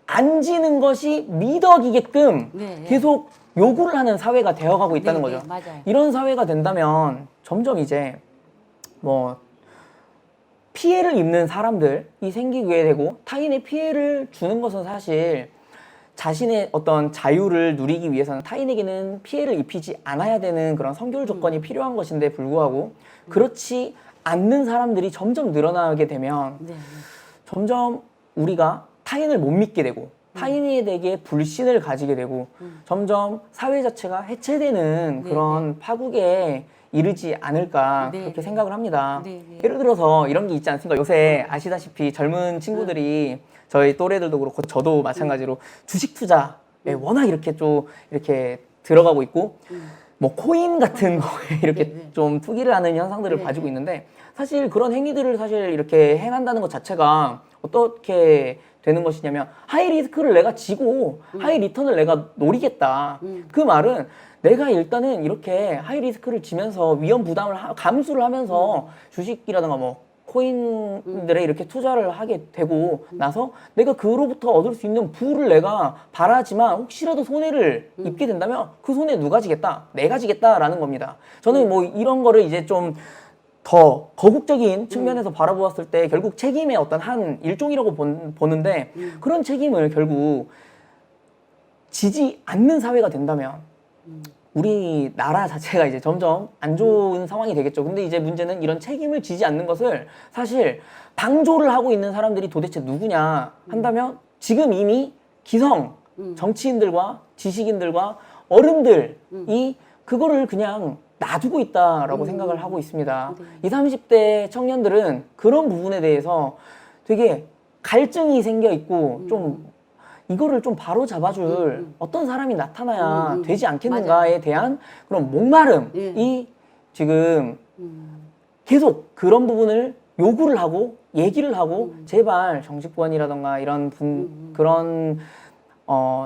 안 지는 것이 미덕이게끔 네. 계속 요구를 하는 사회가 되어가고 있다는 네네. 거죠. 맞아요. 이런 사회가 된다면 점점 이제 뭐 피해를 입는 사람들이 생기게 되고 타인의 피해를 주는 것은 사실 자신의 어떤 자유를 누리기 위해서는 타인에게는 피해를 입히지 않아야 되는 그런 선결 조건이 필요한 것인데 불구하고 그렇지 않는 사람들이 점점 늘어나게 되면 네. 점점 우리가 타인을 못 믿게 되고 타인에게 불신을 가지게 되고 점점 사회 자체가 해체되는 그런 파국에 이르지 않을까 네, 그렇게 네. 생각을 합니다. 네, 네. 예를 들어서 이런 게 있지 않습니까? 요새 아시다시피 젊은 친구들이 저희 또래들도 그렇고 저도 마찬가지로 주식 투자에 워낙 이렇게 좀 이렇게 들어가고 있고 뭐 코인 같은 거에 이렇게 네, 네. 좀 투기를 하는 현상들을 네, 가지고 네. 있는데 사실 그런 행위들을 사실 이렇게 행한다는 것 자체가 어떻게 되는 것이냐면 하이 리스크를 내가 지고 하이 리턴을 내가 노리겠다. 그 말은 내가 일단은 이렇게 하이 리스크를 지면서 위험 부담을 감수를 하면서 주식이라든가 뭐 코인들에 이렇게 투자를 하게 되고 나서 내가 그로부터 얻을 수 있는 부를 내가 바라지만 혹시라도 손해를 입게 된다면 그 손해 누가 지겠다? 내가 지겠다라는 겁니다. 저는 뭐 이런 거를 이제 좀 더 거국적인 측면에서 바라보았을 때 결국 책임의 어떤 한 일종이라고 보는데 그런 책임을 결국 지지 않는 사회가 된다면 우리나라 자체가 이제 점점 안 좋은 상황이 되겠죠. 근데 이제 문제는 이런 책임을 지지 않는 것을 사실 방조를 하고 있는 사람들이 도대체 누구냐 한다면 지금 이미 기성 정치인들과 지식인들과 어른들이 그거를 그냥 놔두고 있다라고 생각을 하고 있습니다. 20, 30대 청년들은 그런 부분에 대해서 되게 갈증이 생겨 있고 좀 이거를 좀 바로 잡아줄 어떤 사람이 나타나야 되지 않겠는가에 대한 그런 목마름이 지금 계속 그런 부분을 요구를 하고 얘기를 하고 제발 정치권이라던가 이런 그런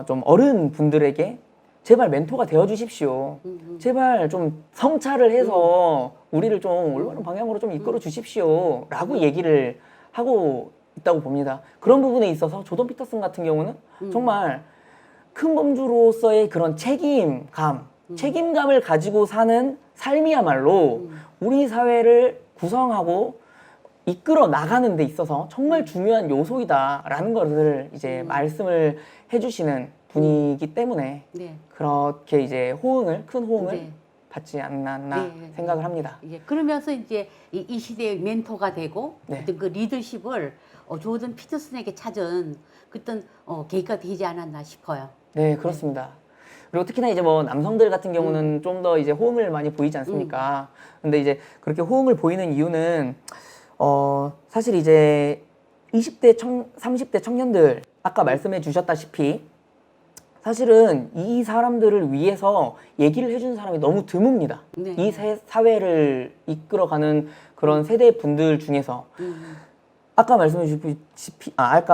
좀 어른 분들에게 제발 멘토가 되어 주십시오. 제발 좀 성찰을 해서 우리를 좀 올바른 방향으로 좀 이끌어 주십시오. 라고 얘기를 하고 있다고 봅니다. 그런 부분에 있어서 조던 피터슨 같은 경우는 정말 큰 범주로서의 그런 책임감을 가지고 사는 삶이야말로 우리 사회를 구성하고 이끌어 나가는 데 있어서 정말 중요한 요소이다라는 것을 이제 말씀을 해주시는 분이기 때문에 네. 그렇게 이제 큰 호응을 네. 받지 않나 네. 생각을 합니다. 예, 그러면서 이제 이 시대의 멘토가 되고 네. 어떤 그 리더십을 조던 피터슨에게 찾은 그떤 계기가 되지 않았나 싶어요. 네, 그렇습니다. 그리고 특히나 이제 뭐 남성들 같은 경우는 좀 더 이제 호응을 많이 보이지 않습니까? 근데 이제 그렇게 호응을 보이는 이유는 사실 이제 20대 30대 청년들 아까 말씀해 주셨다시피 사실은 이 사람들을 위해서 얘기를 해주는 사람이 너무 드뭅니다. 네. 이 사회를 이끌어가는 그런 세대 분들 중에서 아까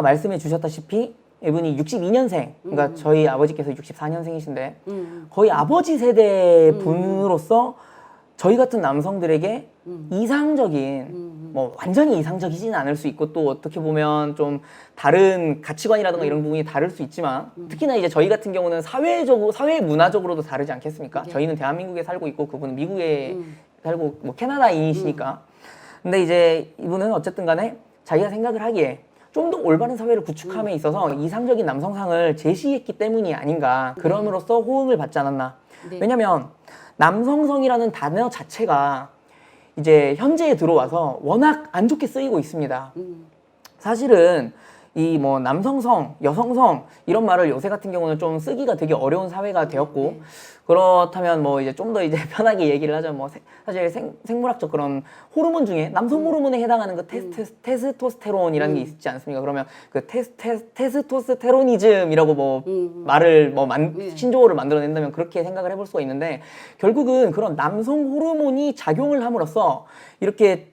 말씀해 주셨다시피 이분이 62년생, 그러니까 저희 아버지께서 64년생이신데 거의 아버지 세대 분으로서 저희 같은 남성들에게 이상적인 뭐 완전히 이상적이지는 않을 수 있고 또 어떻게 보면 좀 다른 가치관이라든가 이런 부분이 다를 수 있지만 특히나 이제 저희 같은 경우는 사회 문화적으로도 다르지 않겠습니까? 네. 저희는 대한민국에 살고 있고 그분은 미국에 살고 뭐 캐나다인이시니까 근데 이제 이분은 어쨌든 간에 자기가 생각을 하기에 좀 더 올바른 사회를 구축함에 있어서 이상적인 남성상을 제시했기 때문이 아닌가 그럼으로써 호응을 받지 않았나. 네. 왜냐면 남성성이라는 단어 자체가 이제 현재에 들어와서 워낙 안 좋게 쓰이고 있습니다. 사실은 이 뭐 남성성, 여성성 이런 말을 요새 같은 경우는 좀 쓰기가 되게 어려운 사회가 되었고 그렇다면 뭐 이제 좀 더 이제 편하게 얘기를 하자면 뭐 사실 생물학적 그런 호르몬 중에 남성 호르몬에 해당하는 그 테스토스테론이라는 게 있지 않습니까? 그러면 그 테스토스테로니즘이라고 뭐 말을 뭐 신조어를 만들어낸다면 그렇게 생각을 해볼 수가 있는데 결국은 그런 남성 호르몬이 작용을 함으로써 이렇게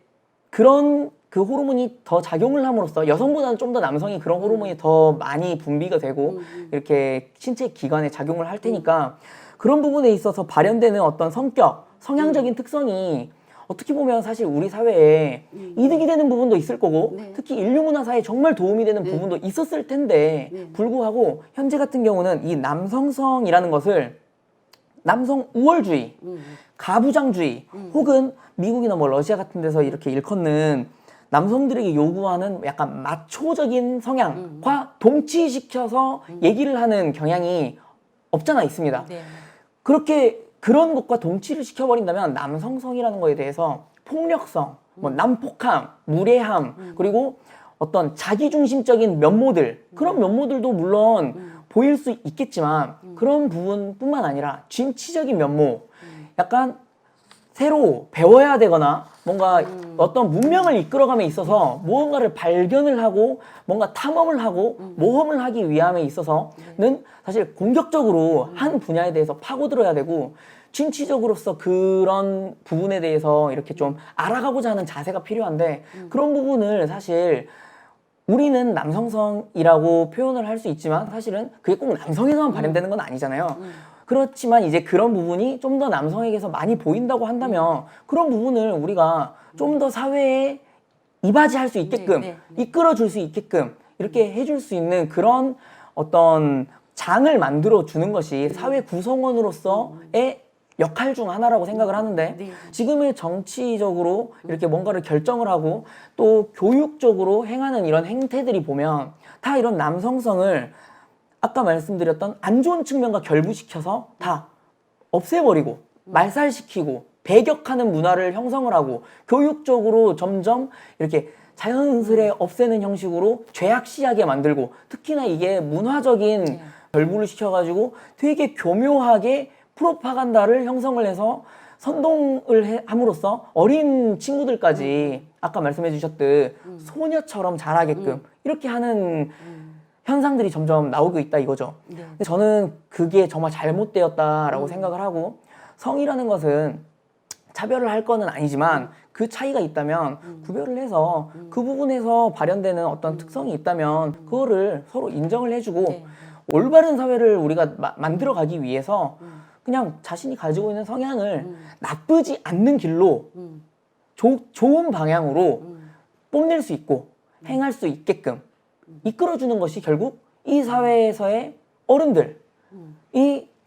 그런 그 호르몬이 더 작용을 함으로써 여성보다는 좀 더 남성이 그런 호르몬이 더 많이 분비가 되고 이렇게 신체 기관에 작용을 할 테니까 그런 부분에 있어서 발현되는 어떤 성격, 성향적인 특성이 어떻게 보면 사실 우리 사회에 이득이 되는 부분도 있을 거고 특히 인류 문화사에 정말 도움이 되는 부분도 있었을 텐데 불구하고 현재 같은 경우는 이 남성성이라는 것을 남성 우월주의, 가부장주의 혹은 미국이나 뭐 러시아 같은 데서 이렇게 일컫는 남성들에게 요구하는 약간 마초적인 성향과 동치시켜서 얘기를 하는 경향이 없잖아 있습니다. 네. 그렇게 그런 것과 동치를 시켜버린다면 남성성이라는 거에 대해서 폭력성, 뭐 난폭함, 무례함, 그리고 어떤 자기중심적인 면모들 그런 면모들도 물론 보일 수 있겠지만 그런 부분뿐만 아니라 진취적인 면모 약간 새로 배워야 되거나 뭔가 어떤 문명을 이끌어감에 있어서 무언가를 발견을 하고 뭔가 탐험을 하고 모험을 하기 위함에 있어서는 사실 공격적으로 한 분야에 대해서 파고들어야 되고 진취적으로서 그런 부분에 대해서 이렇게 좀 알아가고자 하는 자세가 필요한데 그런 부분을 사실 우리는 남성성이라고 표현을 할 수 있지만 사실은 그게 꼭 남성에서만 발현되는 건 아니잖아요. 그렇지만 이제 그런 부분이 좀 더 남성에게서 많이 보인다고 한다면 그런 부분을 우리가 좀 더 사회에 이바지할 수 있게끔 이끌어줄 수 있게끔 이렇게 해줄 수 있는 그런 어떤 장을 만들어 주는 것이 사회 구성원으로서의 역할 중 하나라고 생각을 하는데 지금의 정치적으로 이렇게 뭔가를 결정을 하고 또 교육적으로 행하는 이런 행태들이 보면 다 이런 남성성을 아까 말씀드렸던 안 좋은 측면과 결부시켜서 다 없애버리고 말살시키고 배격하는 문화를 형성을 하고 교육적으로 점점 이렇게 자연스레 없애는 형식으로 죄악시하게 만들고 특히나 이게 문화적인 결부를 시켜가지고 되게 교묘하게 프로파간다를 형성을 해서 선동을 함으로써 어린 친구들까지 아까 말씀해 주셨듯 소녀처럼 자라게끔 이렇게 하는 현상들이 점점 나오고 있다 이거죠. 근데 저는 그게 정말 잘못되었다라고 생각을 하고 성이라는 것은 차별을 할 거는 아니지만 그 차이가 있다면 구별을 해서 그 부분에서 발현되는 어떤 특성이 있다면 그거를 서로 인정을 해주고 올바른 사회를 우리가 만들어가기 위해서 그냥 자신이 가지고 있는 성향을 나쁘지 않는 길로 좋은 방향으로 뽐낼 수 있고 행할 수 있게끔 이끌어주는 것이 결국 이 사회에서의 어른들이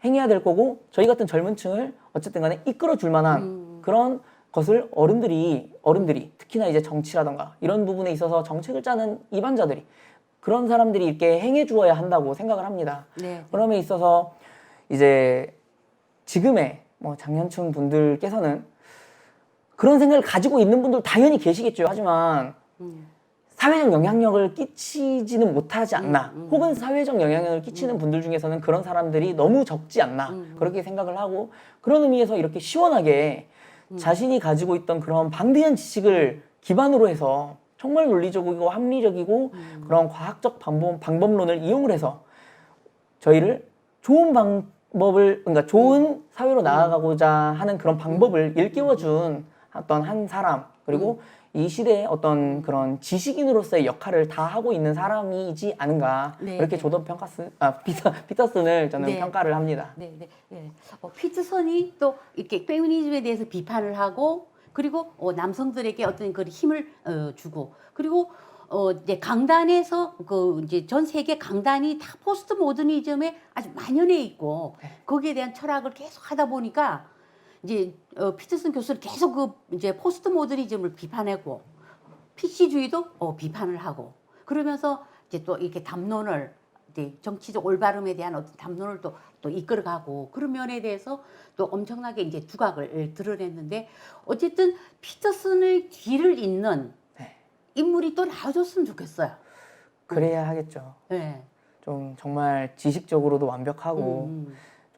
행해야 될 거고 저희 같은 젊은 층을 어쨌든 간에 이끌어줄 만한 그런 것을 어른들이 특히나 이제 정치라던가 이런 부분에 있어서 정책을 짜는 이반자들이 그런 사람들이 이렇게 행해 주어야 한다고 생각을 합니다. 그럼에 있어서 이제 지금의 뭐 장년층 분들께서는 그런 생각을 가지고 있는 분들 당연히 계시겠죠. 하지만 사회적 영향력을 끼치지는 못하지 않나, 혹은 사회적 영향력을 끼치는 분들 중에서는 그런 사람들이 너무 적지 않나, 그렇게 생각을 하고, 그런 의미에서 이렇게 시원하게 자신이 가지고 있던 그런 방대한 지식을 기반으로 해서 정말 논리적이고 합리적이고 그런 과학적 방법론을 이용을 해서 저희를 좋은 방법을, 그러니까 좋은 사회로 나아가고자 하는 그런 방법을 일깨워준 어떤 한 사람, 그리고 이 시대의 어떤 그런 지식인으로서의 역할을 다 하고 있는 사람이지 않은가, 네, 그렇게 네. 조던 피터슨을 저는 네. 평가를 합니다. 네, 네, 네. 피트선이 또 이렇게 페미니즘에 대해서 비판을 하고, 그리고 남성들에게 어떤 그 힘을 주고, 그리고 이제 강단에서 그 이제 전 세계 강단이 다 포스트 모더니즘에 아주 만연해 있고, 거기에 대한 철학을 계속 하다 보니까 이제 피터슨 교수는 계속 그 이제 포스트 모더니즘을 비판하고, PC주의도 비판을 하고, 그러면서 이제 또 이렇게 담론을, 이제 정치적 올바름에 대한 어떤 담론을 또 이끌어가고, 그런 면에 대해서 또 엄청나게 이제 두각을 드러냈는데, 어쨌든 피터슨의 뒤를 잇는 인물이 또 나와줬으면 좋겠어요. 그래야 하겠죠. 네. 좀 정말 지식적으로도 완벽하고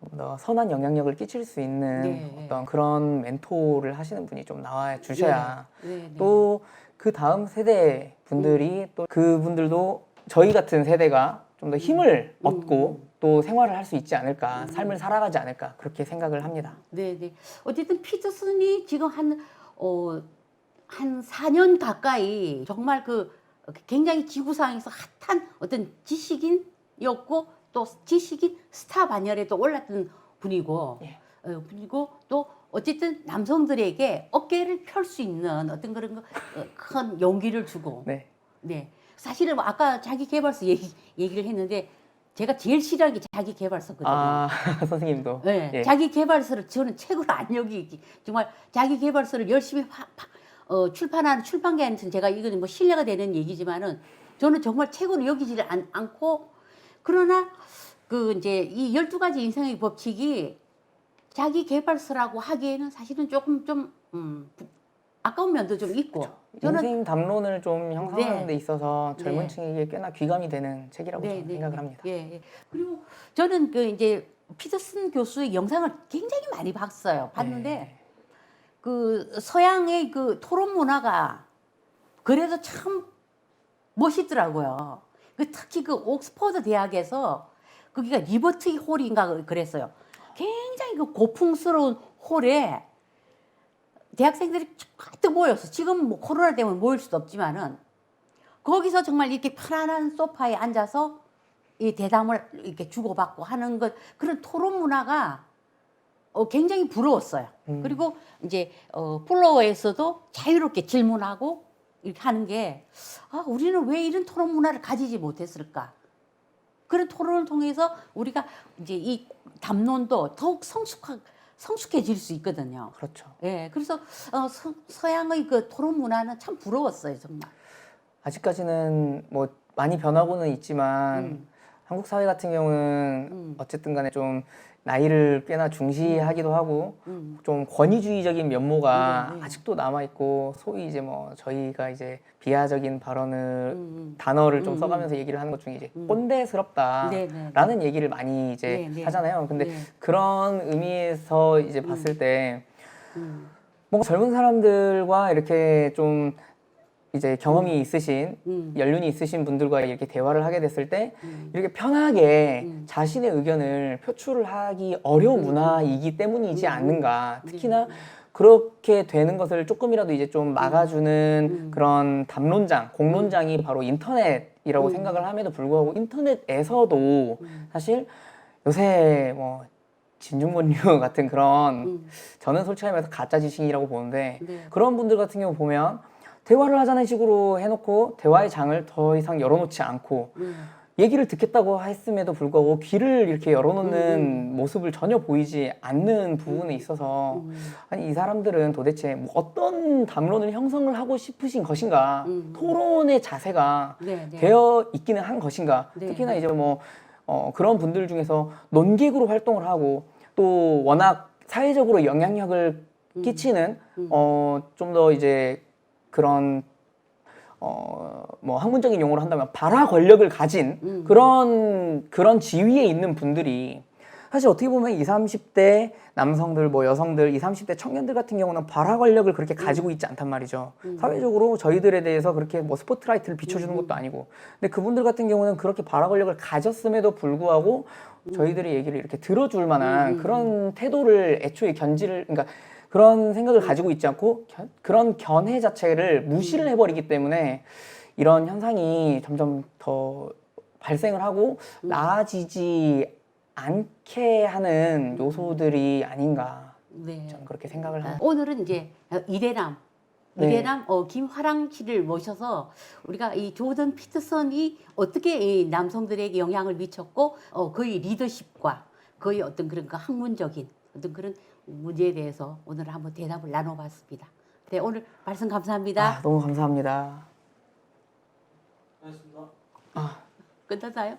좀 더 선한 영향력을 끼칠 수 있는 네. 어떤 그런 멘토를 하시는 분이 좀 나와 주셔야 네. 네. 또 그 다음 세대 분들이 또 그분들도 저희 같은 세대가 좀 더 힘을 얻고 또 생활을 할 수 있지 않을까, 삶을 살아가지 않을까, 그렇게 생각을 합니다. 네, 네. 어쨌든 피터슨이 지금 한 4년 가까이 정말 그 굉장히 지구상에서 핫한 어떤 지식인이었고, 또 지식인 스타 반열에 또 올랐던 분이고, 분이고, 또 어쨌든 남성들에게 어깨를 펼 수 있는 어떤 그런 큰 용기를 주고, 네. 네. 사실은 뭐 아까 자기 개발서 얘기를 했는데, 제가 제일 싫어하는 게 자기 개발서거든요. 아, 선생님도. 네, 예. 자기 개발서를 저는 책으로 안 여기기, 정말 자기 개발서를 열심히 출판하는 출판계한테는 제가 이거는 뭐 신뢰가 되는 얘기지만은, 저는 정말 책으로 여기지를 않고, 그러나 그 이제 이 12가지 인생의 법칙이 자기 개발서라고 하기에는 사실은 조금 좀 아까운 면도 좀 있고, 저는 인생 담론을 좀 형성하는 네. 데 있어서 젊은 네. 층에게 꽤나 귀감이 되는 책이라고 네, 저는 네, 생각을 네. 합니다. 예, 예. 그리고 저는 그 이제 피터슨 교수의 영상을 굉장히 많이 봤는데, 네. 그 서양의 그 토론 문화가 그래도 참 멋있더라고요. 특히 그 옥스퍼드 대학에서, 거기가 리버티 홀인가 그랬어요. 굉장히 그 고풍스러운 홀에 대학생들이 가득 모여서, 지금 뭐 코로나 때문에 모일 수도 없지만은, 거기서 정말 이렇게 편안한 소파에 앉아서 이 대담을 이렇게 주고받고 하는 것, 그런 토론 문화가 굉장히 부러웠어요. 그리고 이제 플로어에서도 자유롭게 질문하고 이렇게 하는 게, 우리는 왜 이런 토론 문화를 가지지 못했을까? 그런 토론을 통해서 우리가 이제 이 담론도 더욱 성숙해질 수 있거든요. 그렇죠. 예, 그래서 서양의 그 토론 문화는 참 부러웠어요, 정말. 아직까지는 뭐 많이 변하고는 있지만 한국 사회 같은 경우는 어쨌든 간에 좀 나이를 꽤나 중시하기도 하고 좀 권위주의적인 면모가 아직도 남아있고, 소위 이제 뭐 저희가 이제 비하적인 단어를 좀 써가면서 얘기를 하는 것 중에 이제 네, 네, 꼰대스럽다라는 얘기를 많이 이제 네, 네. 하잖아요. 근데 네. 그런 의미에서 이제 봤을 때 뭔가 젊은 사람들과 이렇게 좀 이제 경험이 있으신, 연륜이 있으신 분들과 이렇게 대화를 하게 됐을 때 이렇게 편하게 자신의 의견을 표출을 하기 어려운 문화이기 때문이지 않는가. 특히나 그렇게 되는 것을 조금이라도 이제 좀 막아주는 그런 담론장, 공론장이 바로 인터넷이라고 생각을 함에도 불구하고, 인터넷에서도 사실 요새 뭐 진중권류 같은 그런, 저는 솔직히 말해서 가짜 지식이라고 보는데, 네. 그런 분들 같은 경우 보면 대화를 하자는 식으로 해놓고 대화의 장을 더 이상 열어놓지 않고 얘기를 듣겠다고 했음에도 불구하고 귀를 이렇게 열어놓는 모습을 전혀 보이지 않는 부분에 있어서, 아니 이 사람들은 도대체 뭐 어떤 담론을 형성을 하고 싶으신 것인가, 토론의 자세가 네, 네. 되어 있기는 한 것인가. 네. 특히나 이제 뭐 그런 분들 중에서 논객으로 활동을 하고, 또 워낙 사회적으로 영향력을 끼치는 좀 더 이제 그런 뭐 학문적인 용어로 한다면 발화 권력을 가진 그런 지위에 있는 분들이 사실 어떻게 보면 20, 30대 남성들, 뭐 여성들, 20, 30대 청년들 같은 경우는 발화 권력을 그렇게 가지고 있지 않단 말이죠. 사회적으로 저희들에 대해서 그렇게 뭐 스포트라이트를 비춰주는 것도 아니고. 근데 그분들 같은 경우는 그렇게 발화 권력을 가졌음에도 불구하고 저희들의 얘기를 이렇게 들어줄 만한 그런 태도를 애초에 그러니까 그런 생각을 가지고 있지 않고 그런 견해 자체를 무시를 해버리기 때문에 이런 현상이 점점 더 발생을 하고 나아지지 않게 하는 요소들이 아닌가 네. 저는 그렇게 생각을 합니다. 오늘은 이제 이대남 네. 김화랑 씨를 모셔서 우리가 이 조던 피터슨이 어떻게 이 남성들에게 영향을 미쳤고 그의 리더십과 그의 어떤 그런 그 학문적인 어떤 그런 문제에 대해서 오늘 한번 대답을 나눠봤습니다. 네, 오늘 말씀 감사합니다. 너무 감사합니다. 고맙습니다. 끝났나요?